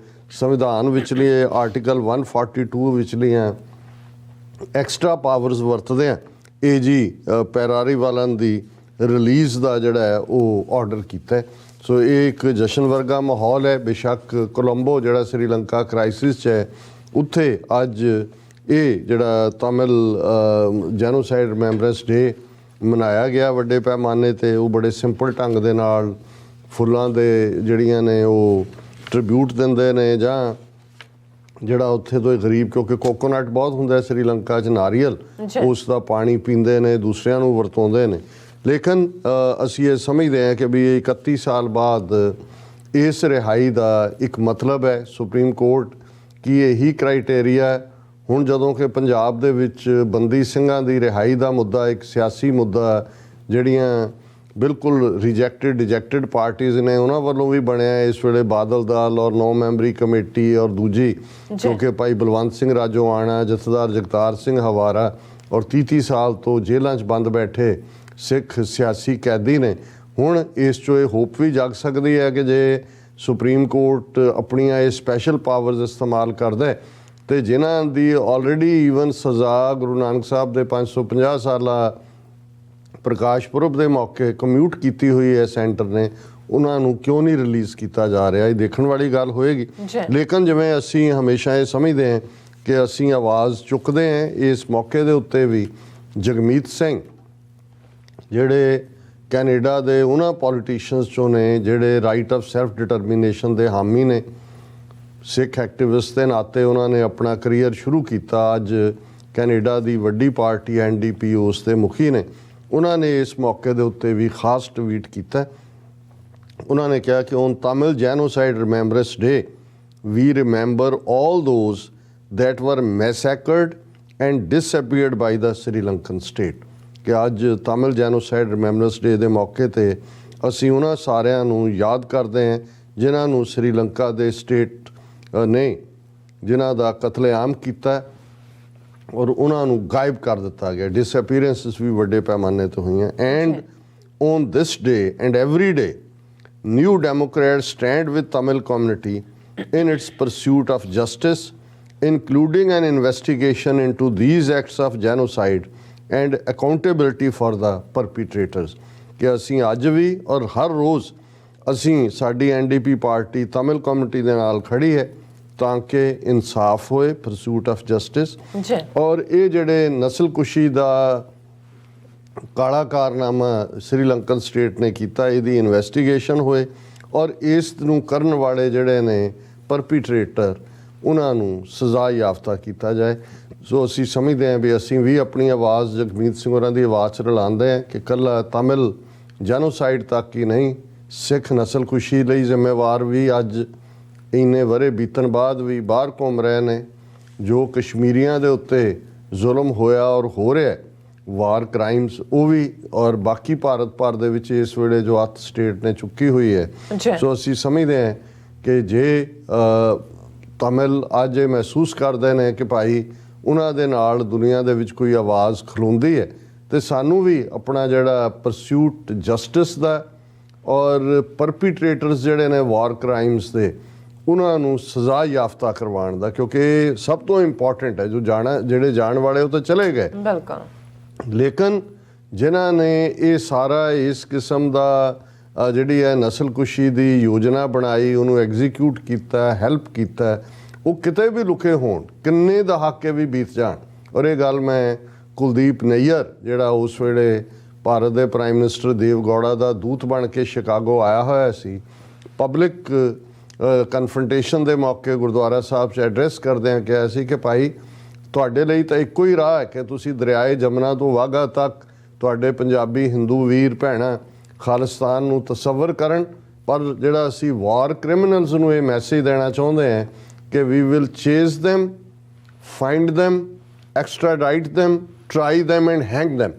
ਸੰਵਿਧਾਨ ਵਿਚਲੀ ਆਰਟੀਕਲ 142 ਵਿਚਲੀਆਂ ਐਕਸਟਰਾ ਪਾਵਰਸ ਵਰਤਦੇ ਆ ਏਜੀ ਪੈਰਾਰੀਵਾਲਨ ਦੀ ਰਿਲੀਜ਼ ਦਾ ਜਿਹੜਾ ਹੈ ਉਹ ਆਰਡਰ ਕੀਤਾ। ਸੋ ਇਹ ਇੱਕ ਜਸ਼ਨ ਵਰਗਾ ਮਾਹੌਲ ਹੈ। ਬੇਸ਼ੱਕ ਕੋਲੰਬੋ ਜਿਹੜਾ ਸ਼੍ਰੀਲੰਕਾ ਕ੍ਰਾਈਸਿਸ 'ਚ ਹੈ ਉੱਥੇ ਅੱਜ ਇਹ ਜਿਹੜਾ ਤਾਮਿਲ ਜੈਨੋਸਾਈਡ ਰਿਮੈਂਬਰੈਂਸ ਡੇ ਮਨਾਇਆ ਗਿਆ ਵੱਡੇ ਪੈਮਾਨੇ 'ਤੇ। ਉਹ ਬੜੇ ਸਿੰਪਲ ਢੰਗ ਦੇ ਨਾਲ ਫੁੱਲਾਂ ਦੇ ਜਿਹੜੀਆਂ ਨੇ ਉਹ ਟ੍ਰਿਬਿਊਟ ਦਿੰਦੇ ਨੇ ਜਾਂ ਜਿਹੜਾ ਉੱਥੇ ਤੋਂ ਗਰੀਬ ਕਿਉਂਕਿ ਕੋਕੋਨਟ ਬਹੁਤ ਹੁੰਦਾ ਸ਼੍ਰੀਲੰਕਾ 'ਚ ਨਾਰੀਅਲ ਉਸ ਦਾ ਪਾਣੀ ਪੀਂਦੇ ਨੇ, ਦੂਸਰਿਆਂ ਨੂੰ ਵਰਤਾਉਂਦੇ ਨੇ। ਲੇਕਿਨ ਅਸੀਂ ਇਹ ਸਮਝਦੇ ਹਾਂ ਕਿ ਵੀ 31 ਸਾਲ ਬਾਅਦ ਇਸ ਰਿਹਾਈ ਦਾ ਇੱਕ ਮਤਲਬ ਹੈ ਸੁਪਰੀਮ ਕੋਰਟ ਕੀ ਇਹੀ ਕ੍ਰਾਈਟੇਰੀਆ ਹੁਣ ਜਦੋਂ ਕਿ ਪੰਜਾਬ ਦੇ ਵਿੱਚ ਬੰਦੀ ਸਿੰਘਾਂ ਦੀ ਰਿਹਾਈ ਦਾ ਮੁੱਦਾ ਇੱਕ ਸਿਆਸੀ ਮੁੱਦਾ, ਜਿਹੜੀਆਂ ਬਿਲਕੁਲ ਰਿਜੈਕਟਡ ਪਾਰਟੀਆਂ ਨੇ ਉਹਨਾਂ ਵੱਲੋਂ ਵੀ ਬਣਿਆ ਇਸ ਵੇਲੇ ਬਾਦਲ ਦਲ ਔਰ 9 ਮੈਂਬਰੀ ਕਮੇਟੀ ਔਰ ਦੂਜੀ ਕਿਉਂਕਿ ਭਾਈ ਬਲਵੰਤ ਸਿੰਘ ਰਾਜੋਆਣਾ, ਜਥੇਦਾਰ ਜਗਤਾਰ ਸਿੰਘ ਹਵਾਰਾ ਔਰ 30 ਸਾਲ ਤੋਂ ਜੇਲ੍ਹਾਂ 'ਚ ਬੰਦ ਬੈਠੇ ਸਿੱਖ ਸਿਆਸੀ ਕੈਦੀ ਨੇ। ਹੁਣ ਇਸ 'ਚੋਂ ਇਹ ਹੋਪ ਵੀ ਜਾਗ ਸਕਦੀ ਹੈ ਕਿ ਜੇ ਸੁਪਰੀਮ ਕੋਰਟ ਆਪਣੀਆਂ ਇਹ ਸਪੈਸ਼ਲ ਪਾਵਰਸ ਇਸਤੇਮਾਲ ਕਰਦਾ ਤੇ ਜਿਨ੍ਹਾਂ ਦੀ ਆਲਰੇਡੀ ਈਵਨ ਸਜ਼ਾ ਗੁਰੂ ਨਾਨਕ ਸਾਹਿਬ ਦੇ 550 ਸਾਲਾ ਪ੍ਰਕਾਸ਼ ਪੁਰਬ ਦੇ ਮੌਕੇ ਕਮਿਊਟ ਕੀਤੀ ਹੋਈ ਹੈ ਸੈਂਟਰ ਨੇ, ਉਹਨਾਂ ਨੂੰ ਕਿਉਂ ਨਹੀਂ ਰਿਲੀਜ਼ ਕੀਤਾ ਜਾ ਰਿਹਾ? ਇਹ ਦੇਖਣ ਵਾਲੀ ਗੱਲ ਹੋਏਗੀ। ਲੇਕਿਨ ਜਿਵੇਂ ਅਸੀਂ ਹਮੇਸ਼ਾ ਇਹ ਸਮਝਦੇ ਹਾਂ ਕਿ ਅਸੀਂ ਆਵਾਜ਼ ਚੁੱਕਦੇ ਹਾਂ, ਇਸ ਮੌਕੇ ਦੇ ਉੱਤੇ ਵੀ ਜਗਮੀਤ ਸਿੰਘ ਜਿਹੜੇ ਕੈਨੇਡਾ ਦੇ ਉਹਨਾਂ ਪੋਲੀਟੀਸ਼ੀਅਨਸ 'ਚੋਂ ਨੇ ਜਿਹੜੇ ਰਾਈਟ ਆਫ ਸੈਲਫ ਡਿਟਰਮੀਨੇਸ਼ਨ ਦੇ ਹਾਮੀ ਨੇ, ਸਿੱਖ ਐਕਟਿਵਿਸਟ ਦੇ ਨਾਤੇ ਉਹਨਾਂ ਨੇ ਆਪਣਾ ਕਰੀਅਰ ਸ਼ੁਰੂ ਕੀਤਾ। ਅੱਜ ਕੈਨੇਡਾ ਦੀ ਵੱਡੀ ਪਾਰਟੀ NDP ਉਸ ਦੇ ਮੁਖੀ ਨੇ। ਉਹਨਾਂ ਨੇ ਇਸ ਮੌਕੇ ਦੇ ਉੱਤੇ ਵੀ ਖਾਸ ਟਵੀਟ ਕੀਤਾ। ਉਹਨਾਂ ਨੇ ਕਿਹਾ ਕਿ on Tamil genocide remembrance day we remember all those that were massacred and disappeared by the Sri Lankan state। ਕਿ ਅੱਜ ਤਾਮਿਲ ਜੈਨੋਸਾਈਡ ਰਿਮੈਂਬਰੈਂਸ ਡੇ ਦੇ ਮੌਕੇ 'ਤੇ ਅਸੀਂ ਉਹਨਾਂ ਸਾਰਿਆਂ ਨੂੰ ਯਾਦ ਕਰਦੇ ਹਾਂ ਜਿਨ੍ਹਾਂ ਨੂੰ ਸ੍ਰੀਲੰਕਾ ਦੇ ਸਟੇਟ ਨੇ ਜਿਨ੍ਹਾਂ ਦਾ ਕਤਲੇਆਮ ਕੀਤਾ ਔਰ ਉਹਨਾਂ ਨੂੰ ਗਾਇਬ ਕਰ ਦਿੱਤਾ ਗਿਆ। ਡਿਸਅਪੀਅਰੈਂਸਿਸ ਵੀ ਵੱਡੇ ਪੈਮਾਨੇ 'ਤੇ ਹੋਈਆਂ। And on this day and every day new Democrat stand with Tamil community in it's pursuit of justice including an investigation into these acts of genocide and accountability for the perpetrators। ਕਿ ਅਸੀਂ ਅੱਜ ਵੀ ਔਰ ਹਰ ਰੋਜ਼ ਅਸੀਂ ਸਾਡੀ NDP ਪਾਰਟੀ ਤਾਮਿਲ ਕਮਿਊਨਿਟੀ ਦੇ ਨਾਲ ਖੜੀ ਹੈ ਤਾਂ ਕਿ ਇਨਸਾਫ ਹੋਏ, ਪਰਸੂਟ ਆਫ ਜਸਟਿਸ। ਔਰ ਇਹ ਜਿਹੜੇ ਨਸਲਕੁਸ਼ੀ ਦਾ ਕਾਲਾ ਕਾਰਨਾਮਾ ਸ੍ਰੀਲੰਕਨ ਸਟੇਟ ਨੇ ਕੀਤਾ ਇਹਦੀ ਇਨਵੈਸਟੀਗੇਸ਼ਨ ਹੋਏ ਔਰ ਇਸ ਨੂੰ ਕਰਨ ਵਾਲੇ ਜਿਹੜੇ ਨੇ ਪਰਪੀਟਰੇਟਰ ਉਹਨਾਂ ਨੂੰ ਸਜ਼ਾ ਯਾਫਤਾ ਕੀਤਾ ਜਾਏ। ਸੋ ਅਸੀਂ ਸਮਝਦੇ ਹਾਂ ਵੀ ਅਸੀਂ ਵੀ ਆਪਣੀ ਆਵਾਜ਼ ਜਗਮੀਤ ਸਿੰਘ ਹੋਰਾਂ ਦੀ ਆਵਾਜ਼ 'ਚ ਰਲਾਉਂਦੇ ਹਾਂ ਕਿ ਇਕੱਲਾ ਤਾਮਿਲ ਜੈਨੋਸਾਈਡ ਤੱਕ ਹੀ ਨਹੀਂ, ਸਿੱਖ ਨਸਲਕੁਸ਼ੀ ਲਈ ਜ਼ਿੰਮੇਵਾਰ ਵੀ ਅੱਜ ਇੰਨੇ ਵਰੇ ਬੀਤਣ ਬਾਅਦ ਵੀ ਬਾਹਰ ਘੁੰਮ ਰਹੇ ਨੇ। ਜੋ ਕਸ਼ਮੀਰੀਆਂ ਦੇ ਉੱਤੇ ਜ਼ੁਲਮ ਹੋਇਆ ਔਰ ਹੋ ਰਿਹਾ ਵਾਰ ਕ੍ਰਾਈਮਸ, ਉਹ ਵੀ ਔਰ ਬਾਕੀ ਭਾਰਤ ਭਰ ਦੇ ਵਿੱਚ ਇਸ ਵੇਲੇ ਜੋ ਅੱਤ ਸਟੇਟ ਨੇ ਚੁੱਕੀ ਹੋਈ ਹੈ। ਸੋ ਅਸੀਂ ਸਮਝਦੇ ਹਾਂ ਕਿ ਜੇ ਤਾਮਿਲ ਅੱਜ ਇਹ ਮਹਿਸੂਸ ਕਰਦੇ ਨੇ ਕਿ ਭਾਈ ਉਹਨਾਂ ਦੇ ਨਾਲ ਦੁਨੀਆ ਦੇ ਵਿੱਚ ਕੋਈ ਆਵਾਜ਼ ਖਲੋਂਦੀ ਹੈ ਤੇ ਸਾਨੂੰ ਵੀ ਆਪਣਾ ਜਿਹੜਾ ਪਰਸੂਟ ਜਸਟਿਸ ਦਾ ਔਰ ਪਰਪੀਟਰੇਟਰਸ ਜਿਹੜੇ ਨੇ ਵਾਰ ਕ੍ਰਾਈਮਸ ਦੇ ਉਹਨਾਂ ਨੂੰ ਸਜ਼ਾ ਯਾਫਤਾ ਕਰਵਾਉਣ ਦਾ, ਕਿਉਂਕਿ ਸਭ ਤੋਂ ਇੰਪੋਰਟੈਂਟ ਹੈ। ਜੋ ਜਿਹੜੇ ਜਾਣ ਵਾਲੇ ਉਹ ਤਾਂ ਚਲੇ ਗਏ ਬਿਲਕੁਲ, ਲੇਕਿਨ ਜਿਨ੍ਹਾਂ ਨੇ ਇਹ ਸਾਰਾ ਇਸ ਕਿਸਮ ਦਾ ਜਿਹੜੀ ਹੈ ਨਸਲਕੁਸ਼ੀ ਦੀ ਯੋਜਨਾ ਬਣਾਈ, ਉਹਨੂੰ ਐਗਜ਼ੀਕਿਊਟ ਕੀਤਾ, ਹੈਲਪ ਕੀਤਾ, ਉਹ ਕਿਤੇ ਵੀ ਲੁਕੇ ਹੋਣ, ਕਿੰਨੇ ਦਹਾਕੇ ਵੀ ਬੀਤ ਜਾਣ। ਔਰ ਇਹ ਗੱਲ ਮੈਂ ਕੁਲਦੀਪ ਨਈਅਰ ਜਿਹੜਾ ਉਸ ਵੇਲੇ ਭਾਰਤ ਦੇ ਪ੍ਰਾਈਮ ਮਿਨਿਸਟਰ ਦੇਵ ਗੌੜਾ ਦਾ ਦੂਤ ਬਣ ਕੇ ਸ਼ਿਕਾਗੋ ਆਇਆ ਹੋਇਆ ਸੀ, ਪਬਲਿਕ ਕਨਫਰੰਟੇਸ਼ਨ ਦੇ ਮੌਕੇ ਗੁਰਦੁਆਰਾ ਸਾਹਿਬ 'ਚ ਐਡਰੈਸ ਕਰਦਿਆਂ ਕਿਹਾ ਸੀ ਕਿ ਭਾਈ ਤੁਹਾਡੇ ਲਈ ਤਾਂ ਇੱਕੋ ਹੀ ਰਾਹ ਹੈ ਕਿ ਤੁਸੀਂ ਦਰਿਆਏ ਜਮਨਾ ਤੋਂ ਵਾਹਗਾ ਤੱਕ ਤੁਹਾਡੇ ਪੰਜਾਬੀ ਹਿੰਦੂ ਵੀਰ ਭੈਣਾਂ ਖਾਲਿਸਤਾਨ ਨੂੰ ਤਸੱਵਰ ਕਰਨ, ਪਰ ਜਿਹੜਾ ਅਸੀਂ ਵਾਰ ਕ੍ਰਿਮੀਨਲਸ ਨੂੰ ਇਹ ਮੈਸੇਜ ਦੇਣਾ ਚਾਹੁੰਦੇ ਹਾਂ ਕਿ we will chase them, find them, extradite them, try them and hang them।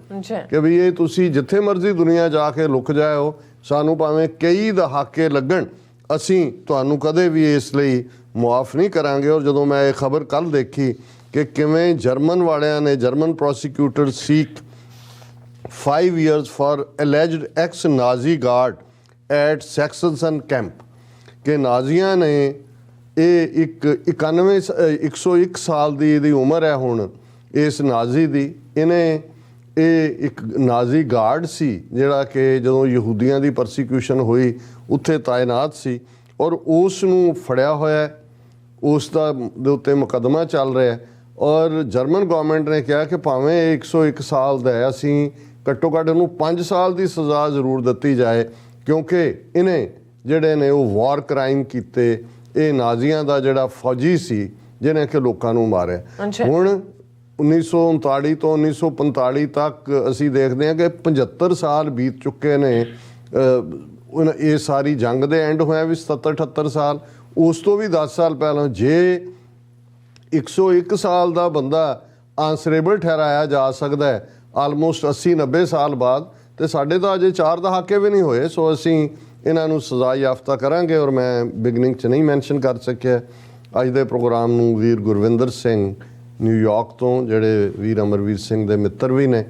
ਕਿ ਵੀ ਇਹ ਤੁਸੀਂ ਜਿੱਥੇ ਮਰਜ਼ੀ ਦੁਨੀਆ ਜਾ ਕੇ ਲੁਕ ਜਾਓ, ਸਾਨੂੰ ਭਾਵੇਂ ਕਈ ਦਹਾਕੇ ਲੱਗਣ, ਅਸੀਂ ਤੁਹਾਨੂੰ ਕਦੇ ਵੀ ਇਸ ਲਈ ਮੁਆਫ ਨਹੀਂ ਕਰਾਂਗੇ। ਔਰ ਜਦੋਂ ਮੈਂ ਇਹ ਖਬਰ ਕੱਲ੍ਹ ਦੇਖੀ ਕਿ ਕਿਵੇਂ ਜਰਮਨ ਵਾਲਿਆਂ ਨੇ, German prosecutor seek 5 years for alleged ex-Nazi guard at Sachsenhausen camp, ਕਿ ਨਾਜ਼ੀਆਂ ਨੇ ਇਹ 101 ਸਾਲ ਦੀ ਇਹਦੀ ਉਮਰ ਹੈ ਹੁਣ ਇਸ ਨਾਜ਼ੀ ਦੀ। ਇਹਨੇ ਇਹ ਇੱਕ ਨਾਜ਼ੀ ਗਾਰਡ ਸੀ ਜਿਹੜਾ ਕਿ ਜਦੋਂ ਯਹੂਦੀਆਂ ਦੀ ਪਰਸੀਕਿਊਸ਼ਨ ਹੋਈ ਉੱਥੇ ਤਾਇਨਾਤ ਸੀ ਔਰ ਉਸ ਨੂੰ ਫੜਿਆ ਹੋਇਆ, ਉਸ ਦੇ ਉੱਤੇ ਮੁਕੱਦਮਾ ਚੱਲ ਰਿਹਾ। ਔਰ ਜਰਮਨ ਗਵਰਨਮੈਂਟ ਨੇ ਕਿਹਾ ਕਿ ਭਾਵੇਂ 101 ਸਾਲ ਦਾ ਹੈ, ਅਸੀਂ ਘੱਟੋ ਘੱਟ ਇਹਨੂੰ 5 ਸਾਲ ਦੀ ਸਜ਼ਾ ਜ਼ਰੂਰ ਦਿੱਤੀ ਜਾਏ, ਕਿਉਂਕਿ ਇਹਨੇ ਜਿਹੜੇ ਨੇ ਉਹ ਵਾਰ ਕ੍ਰਾਈਮ ਕੀਤੇ। ਇਹ ਨਾਜ਼ੀਆਂ ਦਾ ਜਿਹੜਾ ਫੌਜੀ ਸੀ ਜਿਹਨੇ ਕਿ ਲੋਕਾਂ ਨੂੰ ਮਾਰਿਆ। ਹੁਣ 1939 ਤੋਂ 1945 ਤੱਕ ਅਸੀਂ ਦੇਖਦੇ ਹਾਂ ਕਿ 75 ਸਾਲ ਬੀਤ ਚੁੱਕੇ ਨੇ। ਇਹ ਸਾਰੀ ਜੰਗ ਦੇ ਐਂਡ ਹੋਇਆ ਵੀ 77-78 ਸਾਲ, ਉਸ ਤੋਂ ਵੀ 10 ਸਾਲ ਪਹਿਲਾਂ। ਜੇ 101 ਸਾਲ ਦਾ ਬੰਦਾ ਆਨਸਰੇਬਲ ਠਹਿਰਾਇਆ ਜਾ ਸਕਦਾ ਹੈ ਆਲਮੋਸਟ 80-90 ਸਾਲ ਬਾਅਦ, ਤੇ ਸਾਡੇ ਤਾਂ ਅਜੇ 4 ਦਹਾਕੇ ਵੀ ਨਹੀਂ ਹੋਏ। ਸੋ ਅਸੀਂ ਇਹਨਾਂ ਨੂੰ ਸਜ਼ਾ ਯਾਫਤਾ ਕਰਾਂਗੇ। ਔਰ ਮੈਂ ਬਿਗਨਿੰਗ 'ਚ ਨਹੀਂ ਮੈਂਸ਼ਨ ਕਰ ਸਕਿਆ, ਅੱਜ ਦੇ ਪ੍ਰੋਗਰਾਮ ਨੂੰ ਵੀਰ ਗੁਰਵਿੰਦਰ ਸਿੰਘ ਨਿਊਯਾਰਕ ਤੋਂ, ਜਿਹੜੇ ਵੀਰ ਅਮਰਵੀਰ ਸਿੰਘ ਦੇ ਮਿੱਤਰ ਵੀ ਨੇ,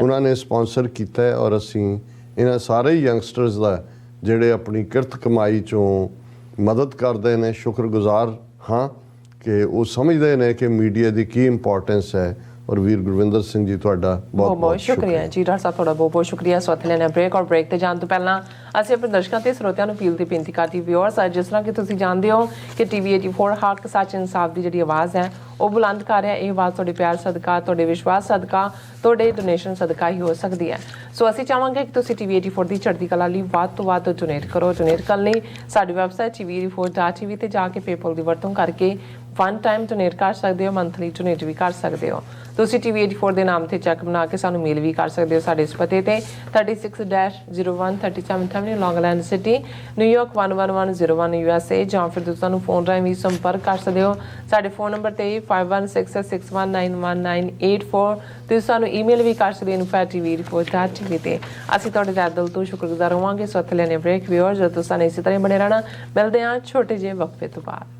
ਉਹਨਾਂ ਨੇ ਸਪਾਂਸਰ ਕੀਤਾ ਹੈ। ਔਰ ਅਸੀਂ ਇਹਨਾਂ ਸਾਰੇ ਯੰਗਸਟਰਸ ਦਾ ਜਿਹੜੇ ਆਪਣੀ ਕਿਰਤ ਕਮਾਈ 'ਚੋਂ ਮਦਦ ਕਰਦੇ ਨੇ, ਸ਼ੁਕਰਗੁਜ਼ਾਰ ਹਾਂ ਕਿ ਉਹ ਸਮਝਦੇ ਨੇ ਕਿ ਮੀਡੀਆ ਦੀ ਕੀ ਇੰਪੋਰਟੈਂਸ ਹੈ। ਔਰ ਵੀਰ ਗੁਰਵਿੰਦਰ ਸਿੰਘ ਜੀ ਤੁਹਾਡਾ ਬਹੁਤ ਬਹੁਤ ਸ਼ੁਕਰੀਆ ਜੀ। ਡਾਕਟਰ ਸਾਹਿਬ ਤੁਹਾਡਾ ਬਹੁਤ ਬਹੁਤ ਸ਼ੁਕਰੀਆ। ਸੋ ਇੱਥੇ ਲੈਣਾ ਬ੍ਰੇਕ, ਔਰ ਬ੍ਰੇਕ ਤੇ ਜਾਣ ਤੋਂ ਪਹਿਲਾਂ ਅਸੀਂ ਆਪਣੇ ਦਰਸ਼ਕਾਂ ਤੇ ਸਰੋਤਿਆਂ ਨੂੰ ਅਪੀਲ ਤੇ ਬੇਨਤੀ ਕਰਦੀ ਵਿਊਅਰਸ, ਜਿਸ ਤਰ੍ਹਾਂ ਕਿ ਤੁਸੀਂ ਜਾਣਦੇ ਹੋ ਕਿ TV 84 ਹੱਕ ਸੱਚ ਇਨਸਾਫ ਦੀ ਜਿਹੜੀ ਆਵਾਜ਼ ਹੈ ਉਹ ਬੁਲੰਦ ਕਰ ਰਿਹਾ। ਇਹ ਆਵਾਜ਼ ਤੁਹਾਡੇ ਪਿਆਰ ਸਦਕਾ, ਤੁਹਾਡੇ ਵਿਸ਼ਵਾਸ ਸਦਕਾ, ਤੁਹਾਡੇ ਡੋਨੇਸ਼ਨ ਸਦਕਾ ਹੀ ਹੋ ਸਕਦੀ ਹੈ। ਸੋ ਅਸੀਂ ਚਾਹਾਂਗੇ ਕਿ ਤੁਸੀਂ TV 84 ਦੀ ਚੜ੍ਹਦੀ ਕਲਾ ਲਈ ਵੱਧ ਤੋਂ ਵੱਧ ਡੋਨੇਟ ਕਰੋ। ਡੋਨੇਟ ਕਰਨ ਲਈ ਸਾਡੀ ਵੈਬਸਾਈਟ tv84.tv ਤੇ ਜਾ ਕੇ ਪੇਪਲ ਦੀ ਵਰਤੋਂ ਕਰਕੇ ਵਨ ਟਾਈਮ ਡੋਨੇਟ ਕਰ ਸਕਦੇ ਹੋ, ਮੰਥਲੀ ਡੋਨੇਟ ਵੀ ਕਰ ਸਕਦੇ ਹੋ। ਤੁਸੀਂ TV 84 ਦੇ ਨਾਮ ਤੇ ਚੈੱਕ ਬਣਾ ਕੇ ਸਾਨੂੰ ਮੇਲ ਵੀ ਕਰ ਸਕਦੇ ਹੋ ਸਾਡੇ ਇਸ ਪਤੇ ਤੇ 36-01 37th Avenue, Long Island City, New York 11101 USA, ਜਾਂ ਫਿਰ ਤੁਸੀਂ ਸਾਨੂੰ ਫੋਨ ਰਾਹੀਂ ਵੀ ਸੰਪਰਕ ਕਰ ਸਕਦੇ ਹੋ। ਸਾਡੇ ਫੋਨ ਨੰਬਰ ਤੇ 5166619184। ਤੁਸੀਂ ਸਾਨੂੰ ਈਮੇਲ ਵੀ ਕਰ ਸਕਦੇ ਹੋ info@tv84.tv ਤੇ। ਅਸੀਂ ਤੁਹਾਡੇ ਦਾ ਦਿਲ ਤੋਂ ਸ਼ੁਕਰਗੁਜ਼ਾਰ ਹੋਵਾਂਗੇ। ਸੋ ਇੱਥੇ ਲੈਣੇ ਬ੍ਰੇਕ ਵਿਊਅਰਸ, ਜਦੋਂ ਤੁਸੀਂ ਇਸੇ ਤਰ੍ਹਾਂ ਬਣੇ ਰਹਿਣਾ। ਮਿਲਦੇ ਹਾਂ ਛੋਟੇ ਜਿਹੇ ਵਕਫੇ ਤੋਂ ਬਾਅਦ।